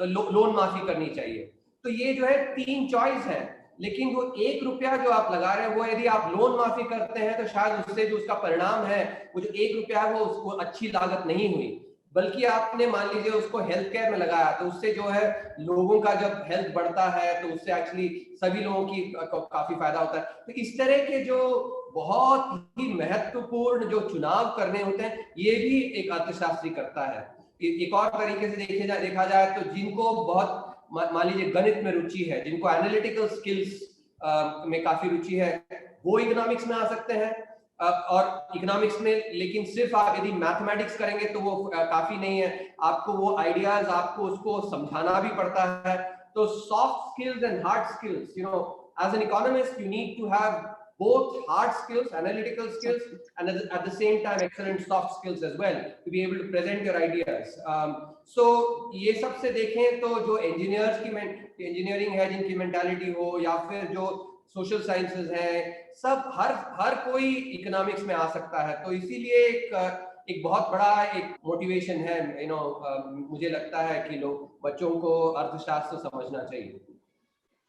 लोन माफी करनी चाहिए। तो ये जो है 3 चॉइस है, लेकिन वो 1 रुपया जो आप लगा रहे हैं वो यदि आप लोन माफी करते हैं तो शायद उससे जो उसका परिणाम है वो जो 1 रुपया है वो उसको अच्छी लागत नहीं हुई, बल्कि आपने मान लीजिए उसको हेल्थ केयर में लगाया तो उससे जो है लोगों का जब हेल्थ बढ़ता है तो उससे एक्चुअली सभी लोगों की काफी फायदा होता है। तो इस तरह के जो बहुत ही महत्वपूर्ण जो चुनाव करने होते हैं ये भी एक अर्थशास्त्री करता है। एक और तरीके से देखा जाए तो जिनको बहुत मान लीजिए गणित में रुचि है, जिनको एनालिटिकल स्किल्स में काफी रुचि है, वो इकोनॉमिक्स में आ सकते हैं। और इकोनॉमिक्स में लेकिन सिर्फ आप यदि मैथमेटिक्स करेंगे तो वो काफी नहीं है, आपको वो आइडियाज आपको उसको समझाना भी पड़ता है। तो soft skills and hard skills, you know, as an economist you need to have both hard skills, analytical skills, and at the same time excellent soft skills as well to be able to present your ideas. So ये सब से देखें तो जो engineering है जिनकी mentality हो या फिर जो सोशल साइंसेज है, सब हर कोई इकोनॉमिक्स में आ सकता है। तो इसीलिए एक बहुत बड़ा एक मोटिवेशन है, मुझे लगता है कि लोग बच्चों को अर्थशास्त्र समझना चाहिए।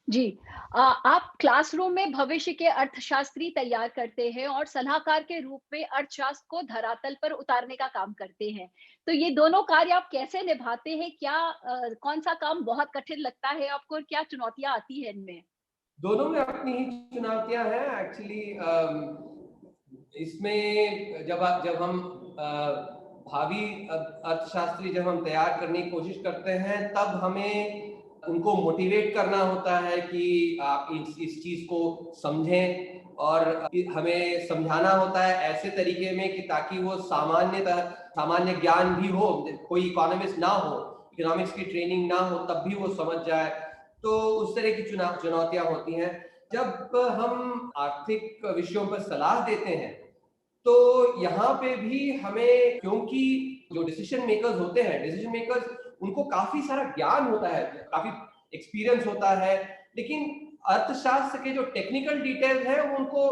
जी, आप क्लासरूम में भविष्य के अर्थशास्त्री तैयार करते हैं और सलाहकार के रूप में अर्थशास्त्र को धरातल पर उतारने का काम करते हैं। तो ये दोनों कार्य आप कैसे निभाते हैं? क्या कौन सा काम बहुत कठिन लगता है आपको और क्या चुनौतियां आती हैं इनमें? दोनों में अपनी ही चुनौतियां हैं एक्चुअली। इसमें जब हम भावी अर्थशास्त्री जब हम तैयार करने की कोशिश करते हैं तब हमें उनको मोटिवेट करना होता है कि आप इस चीज को समझें, और हमें समझाना होता है ऐसे तरीके में कि ताकि वो सामान्य ज्ञान भी हो, कोई इकोनॉमिस्ट ना हो, इकोनॉमिक्स की ट्रेनिंग ना हो तब भी वो समझ जाए। तो उस तरह की चुनौतियां होती हैं। जब हम आर्थिक विषयों पर सलाह देते हैं तो यहाँ पे भी हमें, क्योंकि जो डिसीजन मेकर्स होते हैं, डिसीजन मेकर्स उनको काफी सारा ज्ञान होता है, काफी एक्सपीरियंस होता है, लेकिन अर्थशास्त्र के जो टेक्निकल डिटेल्स हैं वो उनको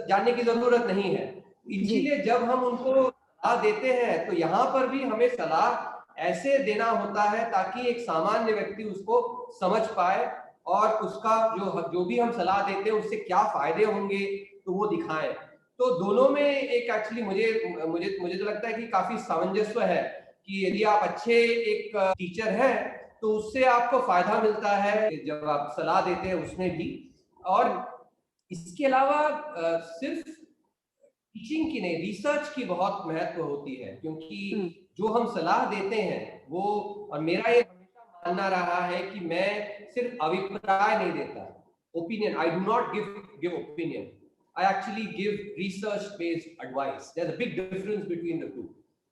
जानने की जरूरत नहीं है। इसीलिए जब हम उनको सलाह देते हैं तो यहाँ पर भी हमें सलाह ऐसे देना होता है ताकि एक सामान्य व्यक्ति उसको समझ पाए और उसका जो भी हम सलाह देते हैं उससे क्या फायदे होंगे तो वो दिखाएं। तो दोनों में एक एक्चुअली मुझे तो लगता है कि काफी सामंजस्य है कि यदि आप अच्छे एक टीचर हैं तो उससे आपको फायदा मिलता है जब आप सलाह देते हैं उसमें भी। और इसके अलावा सिर्फ टीचिंग की नहीं, रिसर्च की बहुत महत्व होती है, क्योंकि जो हम सलाह देते हैं वो, और मेरा ये हमेशा मानना रहा है कि मैं सिर्फ अभिप्राय नहीं देता, opinion, I do not give opinion, I actually give research based advice. There's a big difference between the two.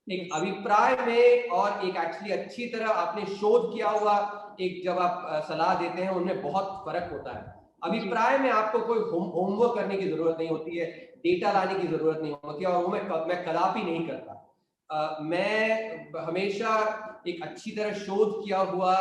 एक अभिप्राय में और एक एक्चुअली अच्छी तरह आपने शोध किया हुआ एक जब आप सलाह देते हैं उनमें बहुत फर्क होता है। अभिप्राय में आपको कोई होमवर्क करने की जरूरत नहीं होती है, डेटा लाने की जरूरत नहीं होती है, और वो मैं कदापि नहीं करता। मैं हमेशा एक अच्छी तरह शोध किया हुआ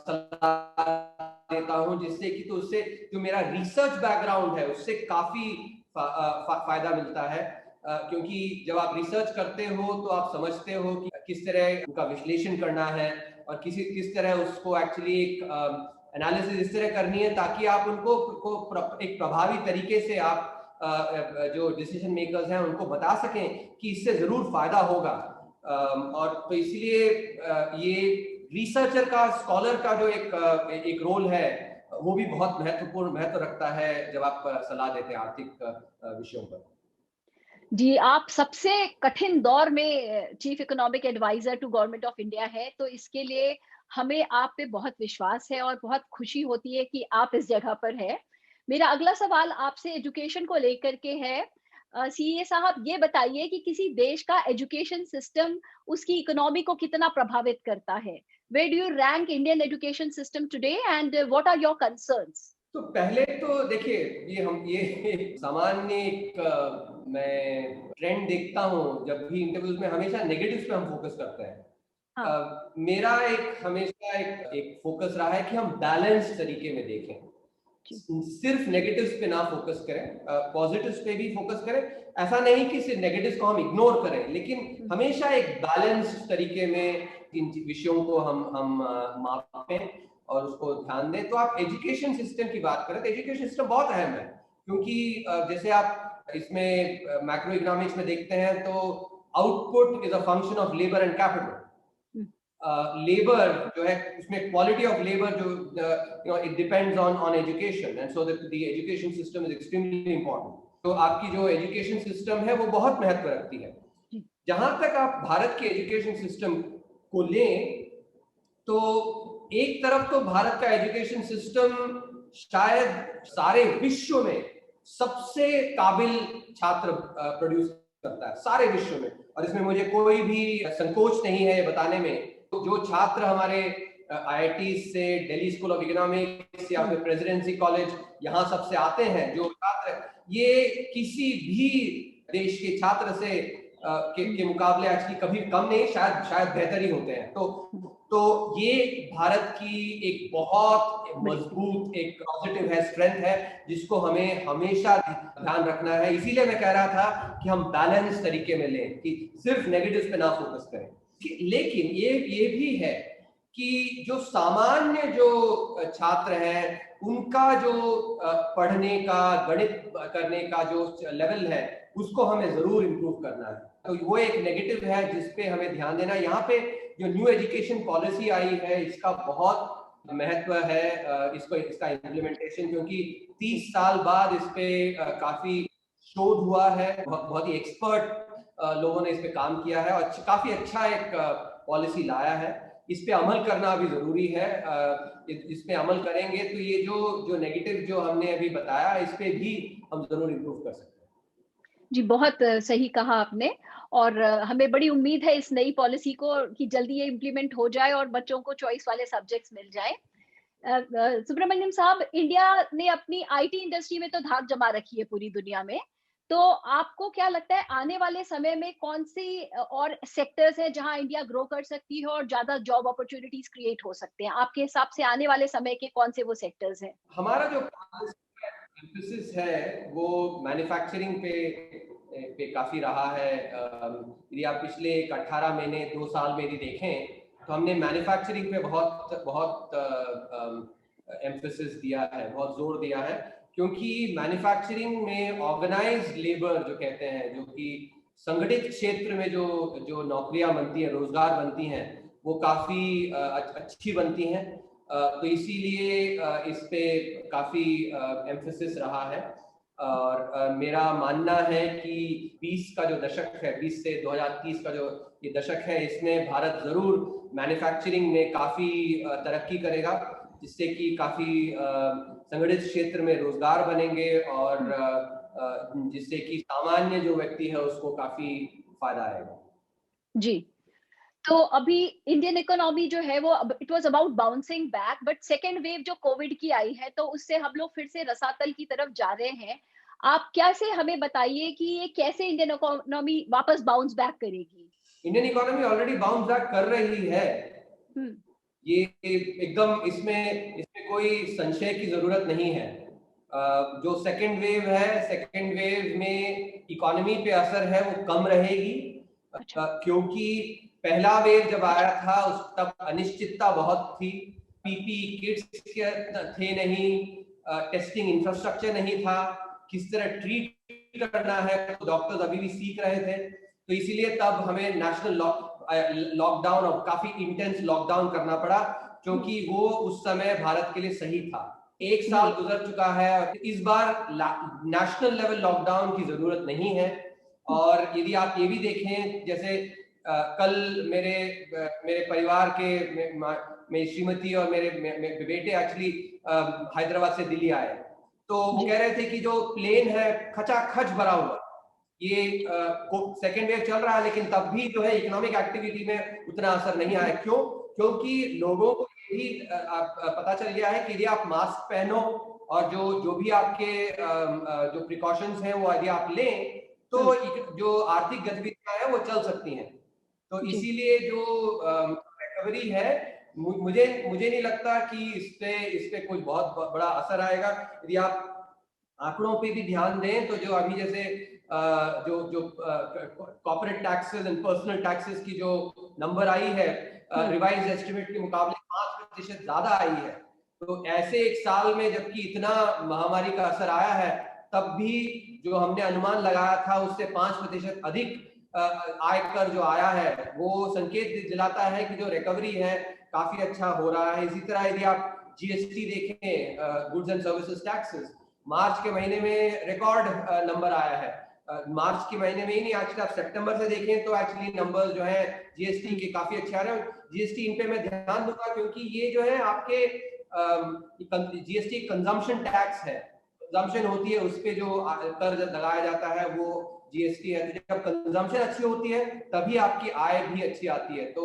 सलाह देता हूं, जिससे कि तो उससे जो मेरा रिसर्च बैकग्राउंड है उससे काफी फायदा मिलता है। क्योंकि जब आप रिसर्च करते हो तो आप समझते हो कि किस तरह उनका विश्लेषण करना है और किस तरह उसको एक्चुअली एक एनालिसिस इस तरह करनी है ताकि आप उनको एक प्रभावी तरीके से आप जो डिसीजन मेकर्स हैं उनको बता सकें कि इससे जरूर फायदा होगा। और तो इसलिए ये रिसर्चर का, स्कॉलर का जो एक रोल है वो भी बहुत महत्व रखता है जब आप सलाह देते हैं आर्थिक विषयों पर। जी, आप सबसे कठिन दौर में chief economic adviser to government of India है, तो इसके लिए हमें आप पे बहुत विश्वास है और बहुत खुशी होती है कि आप इस जगह पर हैं। मेरा अगला सवाल आपसे एजुकेशन को लेकर के है। सीए साहब, ये बताइए कि किसी देश का एजुकेशन सिस्टम उसकी इकोनॉमी को कितना प्रभावित करता है? Where do you rank Indian education system today and what are your concerns? तो पहले तो देखिए, ये सामान्य मैं ट्रेंड देखता हूँ जब भी इंटरव्यूज में, हमेशा नेगेटिव्स पे हम फोकस करते हैं। हाँ। मेरा एक हमेशा एक फोकस रहा है कि हम बैलेंस तरीके में देखें, सिर्फ नेगेटिव्स पे ना फोकस करें, पॉजिटिव्स पे भी फोकस करें। ऐसा नहीं कि सिर्फ नेगेटिव्स को हम इग्नोर करें, लेकिन हमेशा एक बैलेंस तरीके में इन विषयों को हम मापें और उसको ध्यान दें। तो आप एजुकेशन सिस्टम की बात करें तो एजुकेशन सिस्टम बहुत अहम है, क्योंकि जैसे आप इसमें मैक्रो इकोनॉमिक्स में देखते हैं तो output is a function of labour and capital. Labour जो है उसमें क्वालिटी ऑफ लेबर जो it depends on education, and so that the education system is extremely important. तो आपकी जो एजुकेशन सिस्टम है वो बहुत महत्व रखती है। जहां तक आप भारत के एजुकेशन सिस्टम को लें तो एक तरफ तो भारत का एजुकेशन सिस्टम शायद सारे विश्व में सबसे काबिल छात्र प्रोड्यूस करता है, सारे विश्व में, और इसमें मुझे कोई भी संकोच नहीं है बताने में। तो जो छात्र हमारे IIT से, दिल्ली स्कूल ऑफ इकोनॉमिक्स या फिर प्रेसिडेंसी कॉलेज यहाँ सबसे आते हैं, जो छात्र ये किसी भी देश के छात्र से के मुकाबले एक्चुअली कभी कम नहीं, शायद बेहतर ही होते हैं। तो ये भारत की एक बहुत मजबूत एक पॉजिटिव है, स्ट्रेंथ है, जिसको हमें हमेशा ध्यान रखना है। इसीलिए मैं कह रहा था कि हम बैलेंस तरीके में लें, कि सिर्फ नेगेटिव्स पे ना फोकस करें। लेकिन ये भी है कि जो सामान्य जो छात्र हैं उनका जो पढ़ने का, गणित करने का जो लेवल है उसको हमें जरूर इम्प्रूव करना है। तो वो एक नेगेटिव है जिस पे हमें ध्यान देना है। यहाँ पे जो न्यू एजुकेशन पॉलिसी आई है इसका बहुत महत्व है, इसका इम्प्लीमेंटेशन, क्योंकि 30 साल बाद इस पे काफी शोध हुआ है, बहुत ही एक्सपर्ट लोगों ने इस पे काम किया है और काफी अच्छा एक पॉलिसी लाया है। इस पे अमल करना भी जरूरी है। इस पे अमल करेंगे तो ये जो नेगेटिव जो हमने अभी बताया इस पे भी हम जरूर इम्प्रूव कर सकते हैं। जी, बहुत सही कहा आपने। और हमें बड़ी उम्मीद है इस नई पॉलिसी को कि जल्दी ये इम्प्लीमेंट हो जाए और बच्चों को चॉइस वाले सब्जेक्ट्स मिल जाएं। सुब्रमण्यम साहब, इंडिया ने अपनी आईटी इंडस्ट्री में तो धाक जमा रखी है पूरी दुनिया में। तो आपको क्या लगता है आने वाले समय में कौन सी और सेक्टर्स हैं जहां इंडिया ग्रो कर सकती है और ज्यादा जॉब अपॉर्चुनिटीज क्रिएट हो सकते हैं? आपके हिसाब से आने वाले समय के कौन से वो सेक्टर्स हैं? हमारा जो एम्फेसिस है वो मैन्युफैक्चरिंग पे काफी रहा है। यदि आप पिछले 18 महीने 2 साल में यदि देखें तो हमने मैन्युफैक्चरिंग पे बहुत बहुत एम्फेसिस दिया है, बहुत जोर दिया है, क्योंकि मैन्युफैक्चरिंग में ऑर्गेनाइज्ड लेबर जो कहते हैं, जो कि संगठित क्षेत्र में जो नौकरियां बनती हैं, रोजगार बनती हैं, वो काफी अच्छी बनती हैं। तो इसीलिए इस पे काफी एम्फेसिस रहा है। और मेरा मानना है कि 20 का जो दशक है, 20 से 2030 का जो ये दशक है, इसमें भारत जरूर मैन्युफैक्चरिंग में काफी तरक्की करेगा, जिससे कि काफी संगठित क्षेत्र में रोजगार बनेंगे और जिससे कि सामान्य जो व्यक्ति है उसको काफी फायदा आएगा। जी। तो अभी इंडियन इकोनॉमी जो है वो it was about bouncing back, but second wave जो कोविड की आई है तो उससे हम लोग फिर से रसातल की तरफ जा रहे हैं। आप कैसे हमें बताइए कि ये कैसे इंडियन इकोनॉमी वापस बाउंस बैक करेगी? Indian economy already bounce back कर रही है। ये एकदम इसमें कोई संशय की जरूरत नहीं है। जो सेकेंड वेव है, सेकेंड वेव में इकोनॉमी पे असर है वो कम रहेगी। अच्छा। क्योंकि पहला वेव जब आया था उस तब अनिश्चितता बहुत थी, पीपी किट्स थे नहीं, टेस्टिंग इंफ्रास्ट्रक्चर नहीं था, किस तरह ट्रीट करना है तो डॉक्टर्स अभी भी सीख रहे थे। तो इसीलिए तब हमें नेशनल लॉकडाउन और काफी इंटेंस लॉकडाउन करना पड़ा, क्योंकि वो उस समय भारत के लिए सही था। 1 साल गुजर चुका है और इस बार नेशनल लेवल लॉकडाउन की जरूरत नहीं है। और यदि आप ये भी देखें, जैसे कल मेरे परिवार के मेरी श्रीमती और मेरे बेटे एक्चुअली हैदराबाद से दिल्ली आए, तो वो कह रहे थे कि जो प्लेन है खचाखच भरा हुआ, ये सेकेंड वेव चल रहा है लेकिन तब भी जो है इकोनॉमिक एक्टिविटी में उतना असर नहीं आया। क्यों? क्योंकि लोगों को यही पता चल गया है कि यदि आप मास्क पहनो और जो भी आपके जो प्रिकॉशंस हैं वो यदि आप लें तो जो आर्थिक गतिविधियां हैं वो चल सकती हैं। तो इसीलिए जो रिकवरी है, मुझे मुझे नहीं लगता कि इस पे कुछ बहुत बड़ा असर आएगा। यदि आप आंकड़ों पे भी ध्यान दें तो जो अभी जैसे जो जो corporate taxes and personal taxes की जो नंबर आई है रिवाइज एस्टिमेट के मुकाबले 5% ज्यादा आई है। तो ऐसे एक साल में जबकि इतना महामारी का असर आया है, तब भी जो हमने अनुमान लगाया था उससे 5% अधिक आयकर जो आया है, वो संकेत दिलाता है कि जो रिकवरी है काफी अच्छा हो रहा है। इसी तरह यदि आप जीएसटी देखें, गुड्स एंड सर्विसेज टैक्सेस, मार्च के महीने में रिकॉर्ड नंबर आया है। मार्च के महीने में ही नहीं, एक्चुअली आप सितंबर से देखें तो एक्चुअली नंबर जो है जीएसटी के काफी अच्छे आ रहे हैं। जीएसटी इन पे मैं ध्यान दूंगा क्योंकि ये जो है आपके जीएसटी कंजम्पशन टैक्स है, कंजम्पशन होती है उस पे जो कर लगाया जाता है वो जीएसटी है। तो जब कंजम्पशन अच्छी होती है तभी आपकी आय भी अच्छी आती है। तो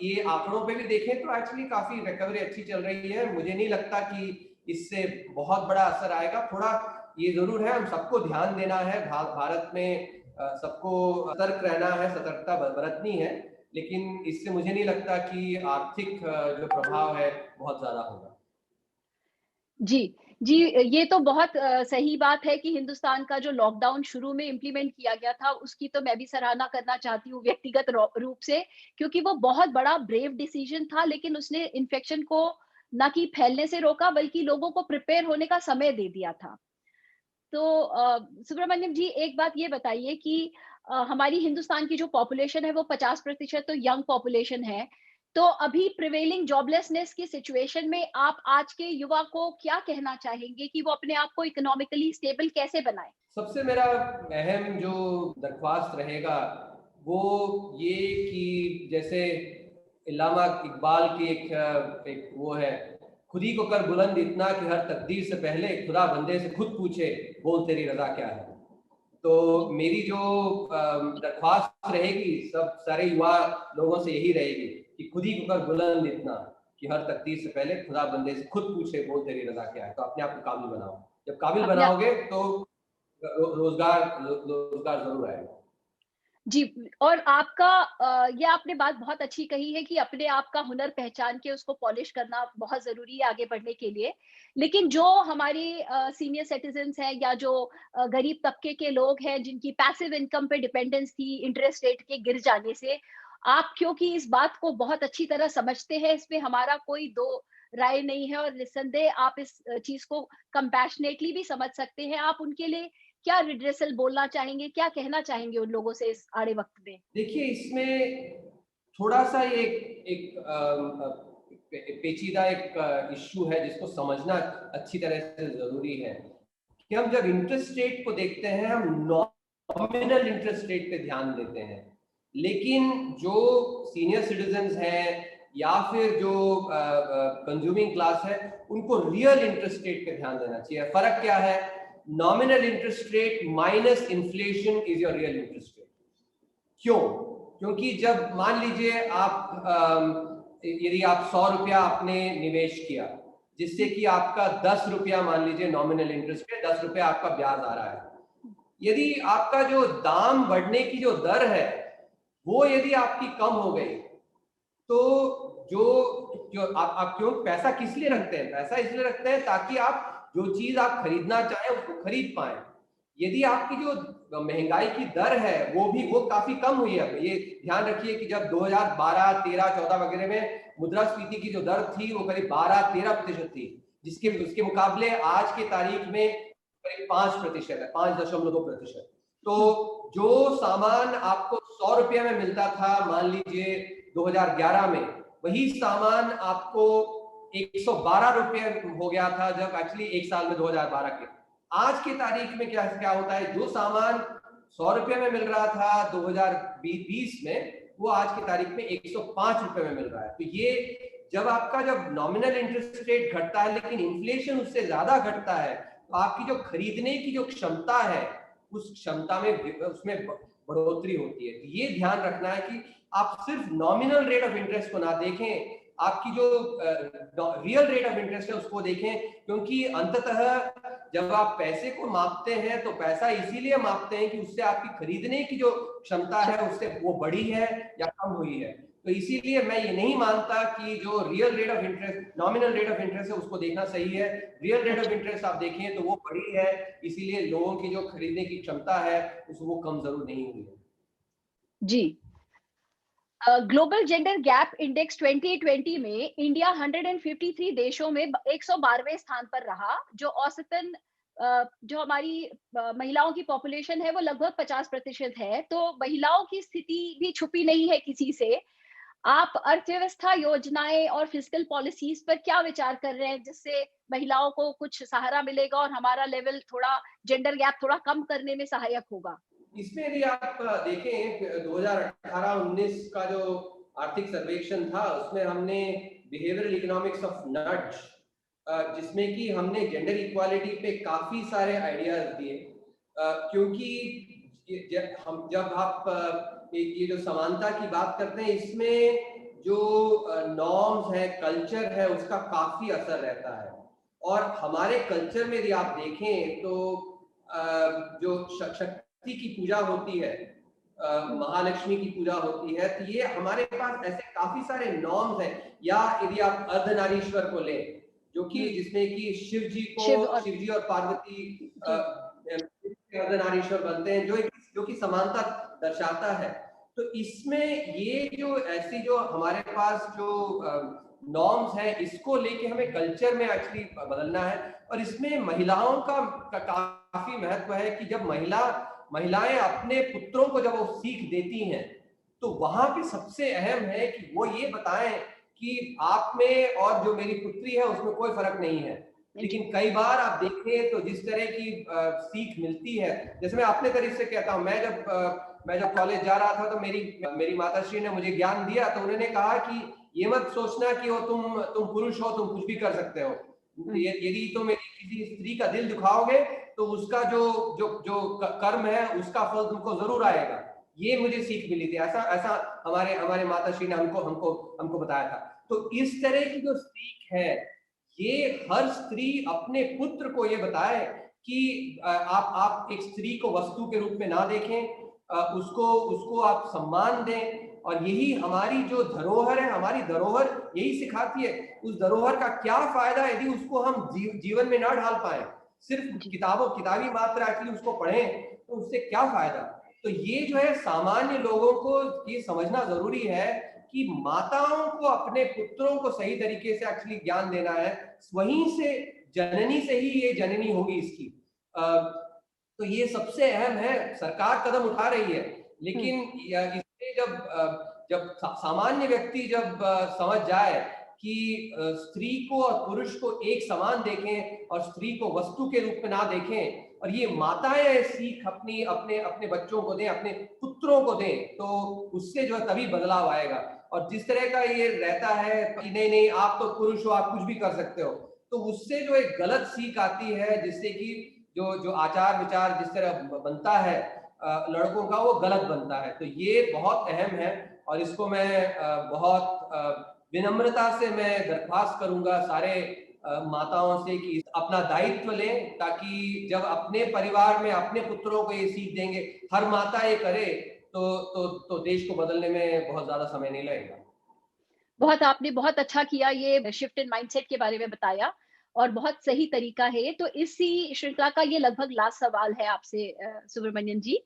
ये आंकड़ों पे भी देखें तो एक्चुअली काफी रिकवरी अच्छी चल रही है। मुझे नहीं लगता कि इससे बहुत बड़ा असर आएगा। थोड़ा ये जरूर है, हम सबको ध्यान देना है, भारत में सबको सतर्क रहना है, सतर्कता बरतनी है, लेकिन इससे मुझे नहीं लगता कि आर्थिक जो प्रभाव है बहुत ज्यादा होगा। जी, जी, ये तो बहुत सही बात है कि हिंदुस्तान का जो लॉकडाउन शुरू में इम्प्लीमेंट किया गया था, उसकी तो मैं भी सराहना करना चाहती हूँ व्यक्तिगत रूप से, क्योंकि वो बहुत बड़ा ब्रेव डिसीजन था, लेकिन उसने इन्फेक्शन को ना कि फैलने से रोका, बल्कि लोगों को प्रिपेयर होने का समय दे दिया था। तो सुब्रमण्यम जी, एक बात ये बताइए कि हमारी हिंदुस्तान की जो पॉपुलेशन है वो 50% तो यंग पॉपुलेशन है। तो अभी प्रिवेलिंग जॉबलेसनेस की सिचुएशन में आप आज के युवा को क्या कहना चाहेंगे कि वो अपने आप को इकोनॉमिकली स्टेबल कैसे बनाए? सबसे मेरा अहम जो दरख्वास्त रहेगा वो ये कि जैसे इल्लामा इकबाल की एक वो है, खुदी को कर बुलंद इतना कि हर तकदीर से पहले खुदा बंदे से खुद पूछे बोल तेरी रजा क्या है। तो मेरी जो दरख्वास्त रहेगी सब सारे युवा लोगों से यही रहेगी कि खुदी को कर बुलंद इतना कि हर तकदीर से पहले खुदा बंदे से खुद पूछे बोल तेरी रजा क्या है। तो अपने आप को काबिल बनाओ। जब काबिल बनाओगे तो रोजगार जरूर आएगा। जी, और आपका ये आपने बात बहुत अच्छी कही है कि अपने आप का हुनर पहचान के उसको पॉलिश करना बहुत ज़रूरी है आगे बढ़ने के लिए। लेकिन जो हमारे सीनियर सिटीज़न्स हैं या जो गरीब तबके के लोग हैं जिनकी पैसिव इनकम पे डिपेंडेंस थी इंटरेस्ट रेट के गिर जाने से, आप क्योंकि इस बात को बहुत अच्छी तरह समझते हैं, इसमें हमारा कोई दो राय नहीं है और निस्संदेह आप इस चीज़ को कंपैशनेटली भी समझ सकते हैं। आप उनके लिए क्या रिड्रेसल बोलना चाहेंगे, क्या कहना चाहेंगे उन लोगों से इस आड़े वक़्त में? देखिए, इसमें थोड़ा-सा ये एक पेचीदा इश्यू है जिसको समझना अच्छी तरह से ज़रूरी है कि हम जब इंटरेस्ट रेट को देखते हैं, हम नॉमिनल इंटरेस्ट रेट पे ध्यान देते हैं। लेकिन जो सीनियर सिटीज़न्स हैं या फिर जो कंज्यूमिंग क्लास है, उनको रियल इंटरेस्ट रेट पे ध्यान देना चाहिए। फ़र्क क्या है? Nominal interest rate minus inflation is your real interest rate. क्यों? क्योंकि जब मान लीजिए आप यदि आप 100 रुपया आपने निवेश किया, जिससे कि आपका 10 रुपया मान लीजिए नॉमिनल इंटरेस्ट पे 10 रुपया आपका ब्याज आ रहा है। यदि आपका जो दाम बढ़ने की जो दर है वो यदि आपकी कम हो गई, तो जो आप क्यों पैसा किस लिए रखते हैं? पैसा इसलिए रखते हैं ताकि आप जो चीज आप खरीदना चाहें उसको खरीद पाए। यदि आपकी जो महंगाई की दर है वो काफी कम हुई है। ये ध्यान रखिए कि जब 2012, 13, 14 वगैरह में मुद्रास्फीति की जो दर थी वो करीब 12-13% थी, जिसके उसके मुकाबले आज की तारीख में करीब 5% है, 5.2%। तो जो सामान आपको 100 रुपये में मिलता था मान लीजिए 2011 में, वही सामान आपको 112 रुपये हो गया था जब एक्चुअली एक साल में 2012 के। आज की तारीख में क्या होता है, जो सामान 100 रुपये में मिल रहा था 2020 में, वो आज की तारीख में 105 रुपये में मिल रहा है। तो ये जब नॉमिनल इंटरेस्ट रेट घटता है लेकिन इन्फ्लेशन उससे ज्यादा घटता है, तो आपकी जो खरीदने की जो क्षमता है उस क्षमता में उसमें बढ़ोतरी होती है। तो ये ध्यान रखना है कि आप सिर्फ नॉमिनल रेट ऑफ इंटरेस्ट को ना देखें, आपकी जो रियल रेट ऑफ इंटरेस्ट है उसको देखें। क्योंकि अंततः जब आप पैसे को मापते हैं तो पैसा इसीलिए मापते हैं कि उससे आपकी खरीदने की जो क्षमता है उससे वो बढ़ी है या कम हुई है। तो इसीलिए मैं ये नहीं मानता कि जो real rate of interest, nominal rate of interest है उसको देखना सही है। रियल रेट ऑफ इंटरेस्ट आप देखें तो वो बढ़ी है, इसीलिए लोगों की जो खरीदने की क्षमता है वो कम जरूर नहीं हुई है। जी। ग्लोबल जेंडर गैप इंडेक्स 2020 में इंडिया 153 देशों में 112वें स्थान पर रहा, जो औसतन जो हमारी महिलाओं की पॉपुलेशन है वो लगभग 50% है। तो महिलाओं की स्थिति भी छुपी नहीं है किसी से। आप अर्थव्यवस्था योजनाएं और फिस्कल पॉलिसीज पर क्या विचार कर रहे हैं, जिससे महिलाओं को कुछ सहारा मिलेगा और हमारा लेवल थोड़ा, जेंडर गैप थोड़ा कम करने में सहायक होगा? इसमें यदि आप देखें 2018-19 का जो आर्थिक सर्वेक्षण था उसमें हमने बिहेवियरल इकोनॉमिक्स ऑफ नड्ज, जिसमें कि हमने जेंडर इक्वालिटी पे काफी सारे आइडियाज दिए, क्योंकि जब आप ये जो समानता की बात करते हैं इसमें जो नॉर्म्स है, कल्चर है, उसका काफी असर रहता है। और हमारे कल्चर में यदि आप देखें तो जो शक्ति की पूजा होती है, महालक्ष्मी की पूजा होती है, तो ये हमारे पास ऐसे काफी सारे नॉर्म्स हैं। या यदि आप अर्धनारीश्वर को लें, जो कि जिसमें कि शिव जी और पार्वती अर्धनारीश्वर बनते हैं, जो कि समानता दर्शाता है। तो इसमें ये जो ऐसी जो हमारे पास जो नॉर्म्स है, इसको लेके हमें कल्चर में एक्चुअली बदलना है। और इसमें महिलाओं का काफी महत्व है कि जब महिलाएं अपने पुत्रों को जब वो सीख देती हैं, तो वहां पे सबसे अहम है कि वो ये बताएं कि आप में और जो मेरी पुत्री है उसमें कोई फर्क नहीं है। लेकिन कई बार आप देखें तो जिस तरह की सीख मिलती है, जैसे मैं अपने तरीके से कहता हूँ, मैं जब कॉलेज जा रहा था तो मेरी माताश्री ने मुझे ज्ञान दिया, तो उन्होंने कहा कि ये मत सोचना कि वो तुम पुरुष हो, तुम कुछ भी कर सकते हो। यदि तुम किसी स्त्री का दिल दुखाओगे तो उसका जो कर्म है उसका फल तुमको जरूर आएगा। ये मुझे सीख मिली थी, ऐसा हमारे माताश्री ने हमको बताया था। तो इस तरह की जो सीख है, ये हर स्त्री अपने पुत्र को ये बताए कि आप एक स्त्री को वस्तु के रूप में ना देखें, उसको आप सम्मान दें। और यही हमारी जो धरोहर है, हमारी धरोहर यही सिखाती है। उस धरोहर का क्या फायदा यदि उसको हम जीवन में ना ढाल पाए, सिर्फ किताबी मात्र एक्चुअली उसको पढ़ें, तो उससे क्या फायदा। तो ये जो है सामान्य लोगों को ये समझना जरूरी है कि माताओं को अपने पुत्रों को सही तरीके से एक्चुअली ज्ञान देना है। वहीं से जननी से ही ये जननी होगी इसकी। तो ये सबसे अहम है। सरकार कदम उठा रही है, लेकिन इससे जब सामान्य व्यक्ति जब समझ जाए कि स्त्री को और पुरुष को एक समान देखें और स्त्री को वस्तु के रूप में ना देखें, और ये माताएं सीख अपने अपने बच्चों को दें, अपने पुत्रों को दें, तो उससे जो है तभी बदलाव आएगा। और जिस तरह का ये रहता है कि नहीं आप तो पुरुष हो, आप कुछ भी कर सकते हो, तो उससे जो एक गलत सीख आती है, जिससे कि जो आचार विचार जिस तरह बनता है लड़कों का, वो गलत बनता है। तो ये बहुत अहम है और इसको मैं बहुत विनम्रता से मैं दरख्वास्त करूंगा सारे माताओं से कि अपना दायित्व लें, ताकि जब अपने परिवार में अपने पुत्रों को ये सीख देंगे, हर माता ये करे, तो देश को बदलने में बहुत ज्यादा समय नहीं लगेगा। आपने बहुत अच्छा किया, ये शिफ्ट इन माइंडसेट के बारे में बताया और बहुत सही तरीका है। तो इसी श्रृंखला का ये लगभग लास्ट सवाल है आपसे सुब्रमण्यम जी।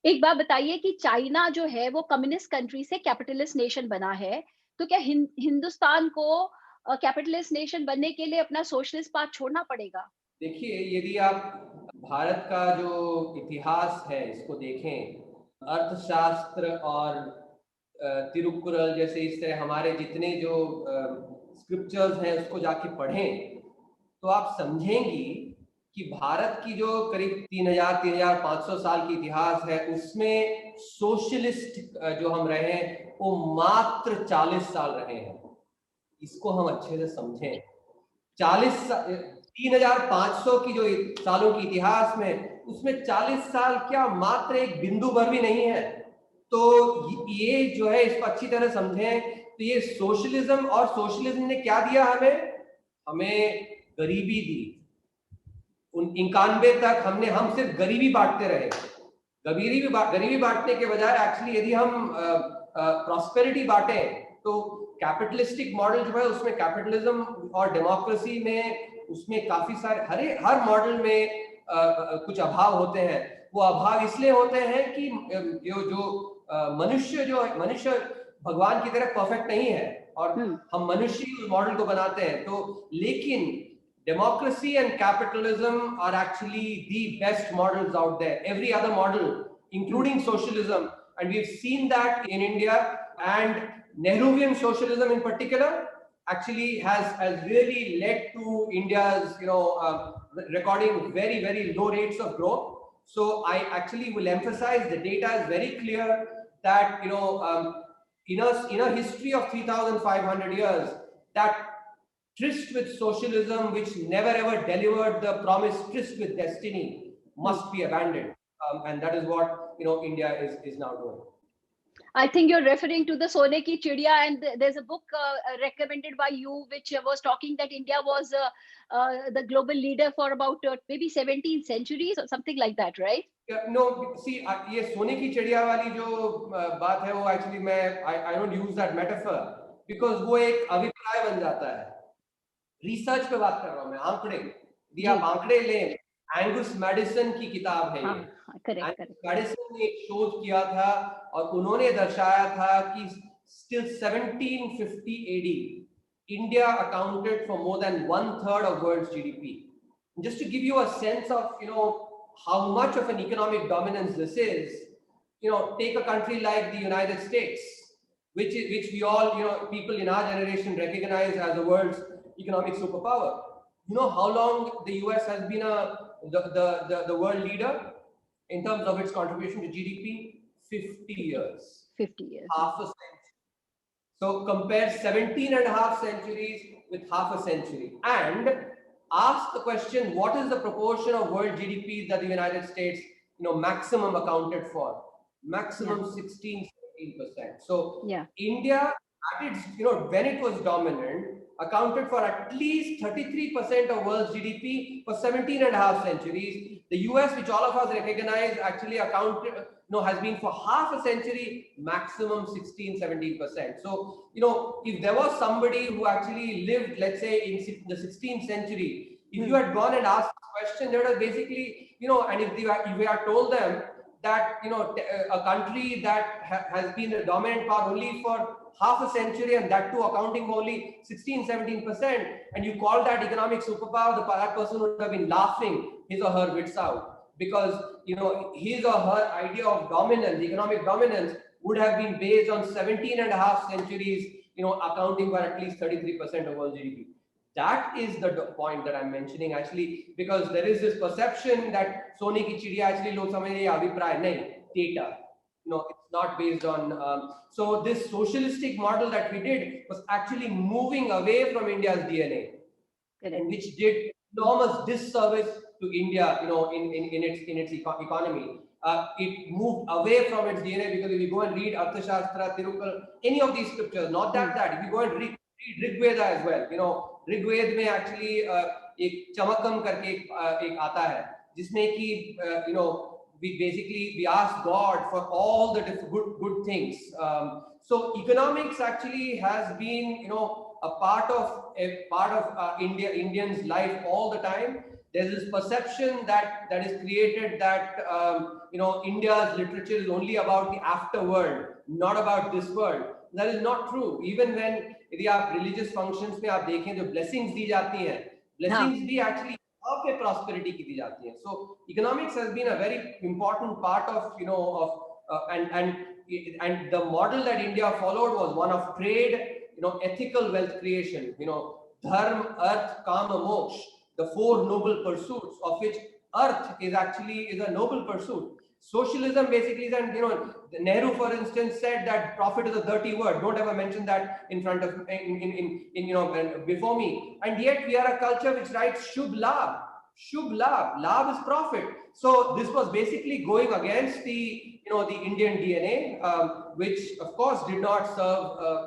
एक बात बताइए कि चाइना जो है वो कम्युनिस्ट कंट्री से कैपिटलिस्ट नेशन बना है, तो क्या हिंदुस्तान को कैपिटलिस्ट नेशन बनने के लिए अपना सोशलिस्ट पाथ छोड़ना पड़ेगा? देखिए, यदि आप भारत का जो इतिहास है इसको देखें, अर्थशास्त्र और तिरुक्कुरल जैसे इस तरह हमारे जितने जो स्क्रिप्चर्स हैं उसको जाके पढ़ें, तो आप समझेंगी कि भारत की जो करीब 3,500 साल की इतिहास है, उसमें सोशलिस्ट जो हम रहे हैं वो मात्र 40 साल रहे हैं। इसको हम अच्छे से समझें। 3,500 की जो सालों की इतिहास में, उसमें 40 साल क्या मात्र एक बिंदु भर भी नहीं है। तो ये जो है इसको अच्छी तरह समझें। तो ये सोशलिज्म, और सोशलिज्म ने क्या दिया हमें गरीबी दी। 91 तक हम सिर्फ गरीबी बांटते रहे। गरीबी बांटने के बजाय एक्चुअली यदि हम प्रॉस्पेरिटी बांटे, तो कैपिटलिस्टिक मॉडल जो है उसमें कैपिटलिज्म और डेमोक्रेसी में उसमें काफी सारे हर मॉडल में कुछ अभाव होते हैं। वो अभाव इसलिए होते हैं कि मनुष्य भगवान की तरह परफेक्ट नहीं है और हम मनुष्य उस मॉडल को बनाते हैं। तो लेकिन democracy and capitalism are actually the best models out there. Every other model, including socialism, and we've seen that in India, and Nehruvian socialism in particular, actually has really led to India's recording very, very low rates of growth. So I actually will emphasize the data is very clear that in a history of 3,500 years, that tryst with socialism, which never ever delivered the promised tryst with destiny, must be abandoned, and that is what India is now doing. I think you're referring to the Sone Ki Chidiya, and there's a book recommended by you which was talking that India was the global leader for about maybe 17th century or something like that, right? Yeah, no, see, ये सोने की चिड़िया वाली जो बात है वो actually I don't use that metaphor because वो एक अभिप्राय बन जाता है। रिसर्च पे बात कर रहा हूँ मैं, आंकड़े, यदि आप आंकड़े लें, एंगस मैडिसन की किताब है ये। एंगस मैडिसन ने एक शोध किया था और उन्होंने दर्शाया था कि still 1750 AD, India accounted for more than 1/3 of world's GDP. Just to give you a sense of how much of an economic dominance this is, take a country like the United States, which we all people in our generation recognize as the world's economic superpower. You know how long the US has been the world leader in terms of its contribution to GDP? 50 years. 50 years. Half a century. So compare 17 and a half centuries with half a century. And ask the question, what is the proportion of world GDP that the United States maximum accounted for? Maximum 16-17%. So India at its when it was dominant accounted for at least 33% of world's GDP for 17 and a half centuries. The US, which all of us recognize, actually accounted has been for half a century, maximum 16-17%. So if there was somebody who actually lived, let's say, in the 16th century, if you had gone and asked this question, they would have basically and if we had told them that a country that has been a dominant power only for half a century, and that too accounting for only 16-17%, and you call that economic superpower, that person would have been laughing his or her wits out, because his or her idea of dominance, economic dominance, would have been based on 17 and a half centuries accounting for at least 33% of world GDP. That is the point that I'm mentioning, actually, because there is this perception that Sone ki chidiya actually log samajhe abhipray nahi, data. It's not based on so this socialistic model that we did was actually moving away from India's DNA. And which did enormous disservice to India in its economy. It moved away from its DNA, because if you go and read Arthashastra, Tirukkural, any of these scriptures, not that if you go and read Rigveda as well, Rigveda में actually एक चमकम करके एक आता है जिसमें कि we ask God for all the good things. So economics actually has been a part of Indians' life all the time. There's this perception that is created that India's literature is only about the afterworld, not about this world. That is not true. Even when यदि आप religious functions में आप देखें जो blessings दी जाती हैं, blessings भी actually आपके prosperity की दी जाती हैं. So economics has been a very important part of and the model that India followed was one of trade, ethical wealth creation, dharma, arth, kama, moksha, the four noble pursuits, of which arth is a noble pursuit. Socialism basically is, and Nehru, for instance, said that profit is a dirty word. Don't ever mention that in front of before me. And yet we are a culture which writes Shubh Labh. Shubh Labh. Labh is profit. So this was basically going against the the Indian DNA, which of course did not serve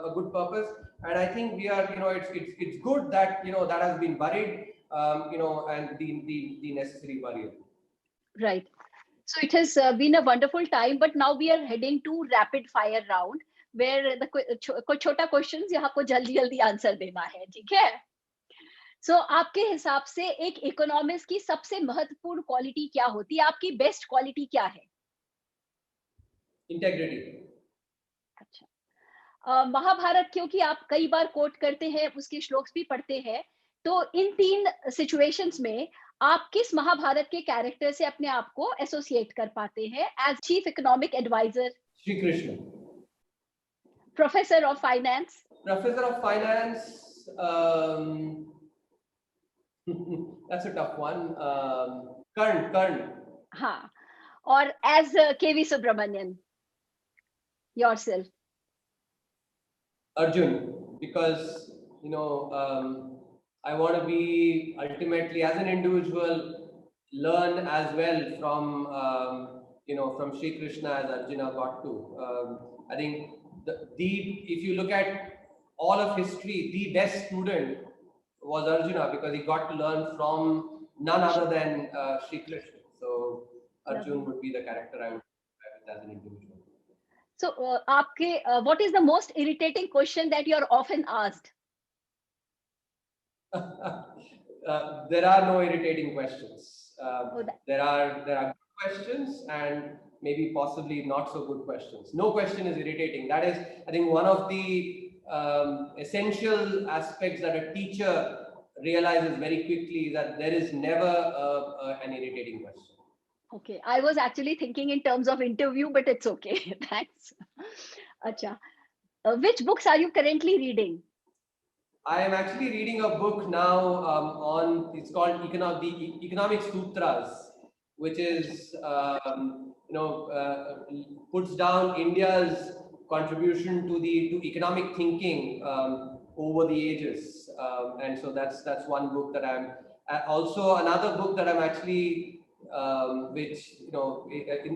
a good purpose. And I think we are it's good that that has been buried, and the necessary burial. Right. So it has been a wonderful time, but now we are heading to rapid fire round. where the कोई छोटा question यहाँ को जल्दी जल्दी answer देना है, ठीक है? सो आपके हिसाब से एक इकोनॉमिस्ट की सबसे महत्वपूर्ण क्वालिटी क्या होती है? आपकी बेस्ट क्वालिटी क्या है? इंटेग्रिटी। अच्छा। महाभारत क्योंकि आप कई बार कोट करते हैं, उसके श्लोक्स भी पढ़ते हैं, तो इन 3 सिचुएशंस में आप किस महाभारत के कैरेक्टर से अपने आप को एसोसिएट कर पाते हैं as chief economic adviser? Shri Krishna. Professor of finance? Professor of finance, that's a tough one. Karn. हाँ, और as KV Subramanian, yourself? Arjun, because I want to be ultimately as an individual learn as well from Shri Krishna as Arjuna got to. I think if you look at all of history, the best student was Arjuna because he got to learn from none other than Shri Krishna. So Arjun would be the character I would have as an individual. So, what is the most irritating question that you are often asked? There are no irritating questions. There are good questions and maybe possibly not so good questions. No question is irritating. That is, I think, one of the essential aspects that a teacher realizes very quickly is that there is never an irritating question. Okay, I was actually thinking in terms of interview, but it's okay. Thanks. Acha. Which books are you currently reading? I am actually reading a book now it's called the Economic Sutras, which is puts down India's contribution to economic thinking over the ages, and so that's one book that I'm also another book that I'm actually which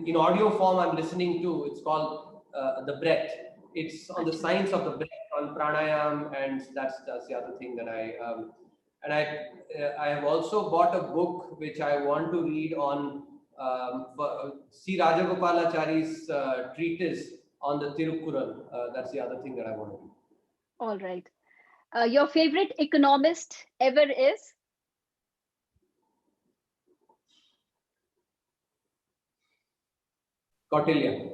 in audio form I'm listening to. It's called The Breath. It's on the science of the breath, on pranayam, and that's the other thing that I have also bought a book which I want to read on C. Rajagopalachari's treatise on the Tirukkural. That's the other thing that I want to read. All right. Your favorite economist ever is? Kautilya.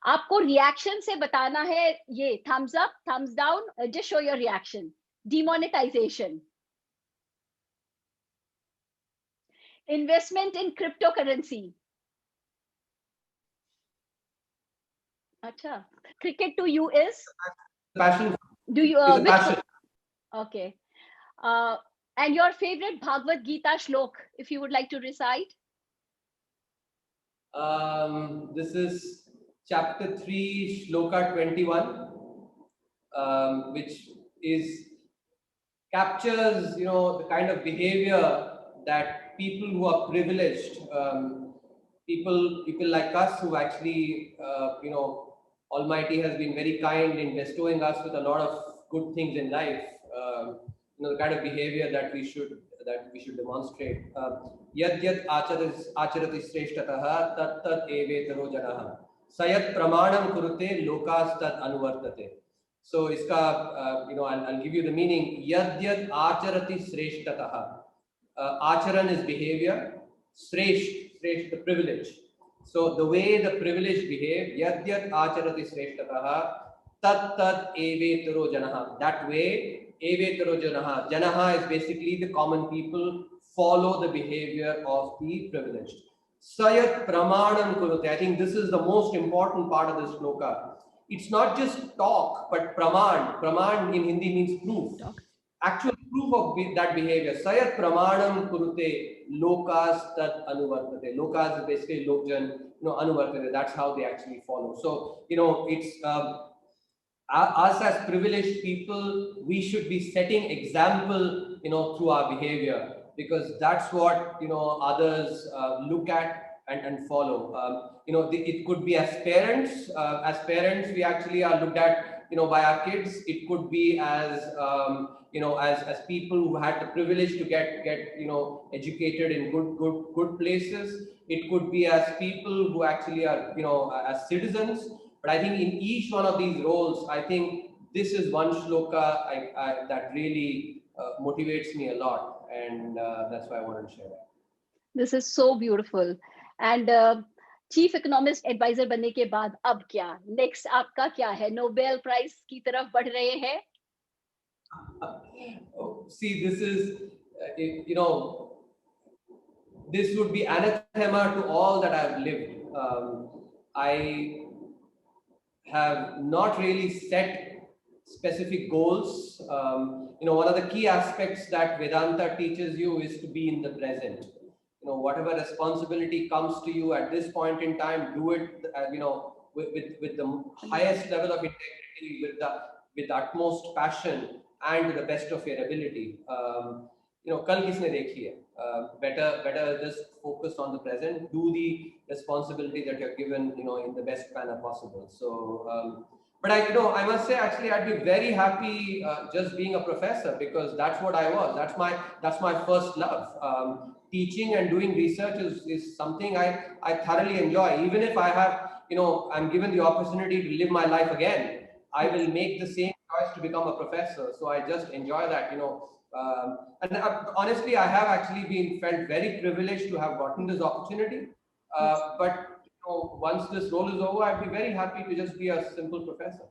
आपको reaction से बताना है, ये thumbs up, thumbs down, just show your reaction. Demonetisation, investment in crypto currency. अच्छा. Cricket to you is? Passion. Do you? It's a passion. Okay. And your favorite Bhagavad Gita shlok, if you would like to recite? This is chapter 3, shloka 21, which captures the kind of behavior that people who are privileged, people like us who actually Almighty has been very kind in bestowing us with a lot of good things in life. The kind of behavior that we should demonstrate. Yad yad acharati shreshtatah tat tat evetaro janah sayat pramanam kurute lokas tat anuvartate. So iska I'll give you the meaning. Yad yad acharati shreshtatah. Acharan is behavior. Shresht, the privilege. So the way the privileged behave, yad yad acharati shreshtatah tat tat evetaro janah. That way, evetaro janah. Janah is basically the common people follow the behavior of the privileged. Sayat pramanam kurute. I think this is the most important part of this shloka. It's not just talk, but praman. Praman in Hindi means proof. Actual proof of that behavior. Sayat pramanam kurute lokas tat anuvartate. Lokas is basically lokjan, anuvartate. That's how they actually follow. So, it's us as privileged people, we should be setting example, through our behavior, because that's what, others look at and follow. It could be as parents. As parents, we actually are looked at, by our kids. It could be as, as people who had the privilege to get educated in good places. It could be as people who actually are, as citizens. But I think in each one of these roles, I think this is one shloka that really motivates me a lot, and that's why I wanted to share that. This is so beautiful. And chief economist adviser बनने के बाद अब क्या next आपका क्या है? Nobel prize की तरफ बढ़ रहे हैं? See, this is this would be anathema to all that I've lived. I have not really set specific goals. One of the key aspects that Vedanta teaches you is to be in the present. Whatever responsibility comes to you at this point in time, do it with the highest level of integrity, with the utmost passion, and to the best of your ability. Kal kisne dekhi hai? Better just focus on the present, do the responsibility that you're given in the best manner possible. So but I must say, actually, I'd be very happy just being a professor, because that's what I was. That's my first love. Teaching and doing research is something I thoroughly enjoy. Even if I have, I'm given the opportunity to live my life again, I will make the same choice to become a professor. So I just enjoy that, and honestly, I have actually felt very privileged to have gotten this opportunity. But once this role is over, I'd be very happy to just be a simple professor.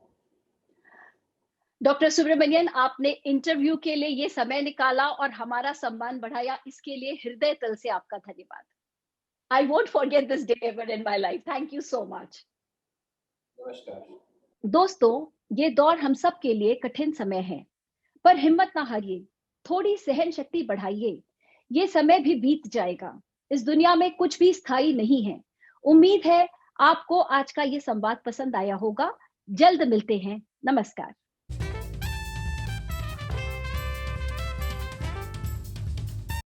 Doctor Subramanian, आपने interview के लिए ये समय निकाला और हमारा सम्मान बढ़ाया, इसके लिए हृदय तल से आपका धन्यवाद. I won't forget this day ever in my life. Thank you so much. नमस्कार. दोस्तों, ये दौर हम सब के लिए कठिन समय है, पर हिम्मत ना हारिए, थोड़ी सहन शक्ति बढ़ाइए. ये समय भी बीत जाएगा. इस दुनिया में कुछ भी स्थायी नहीं है. उम्मीद है आपको आज का ये संवाद पसंद आया होगा. जल्द मिलते हैं. नमस्कार.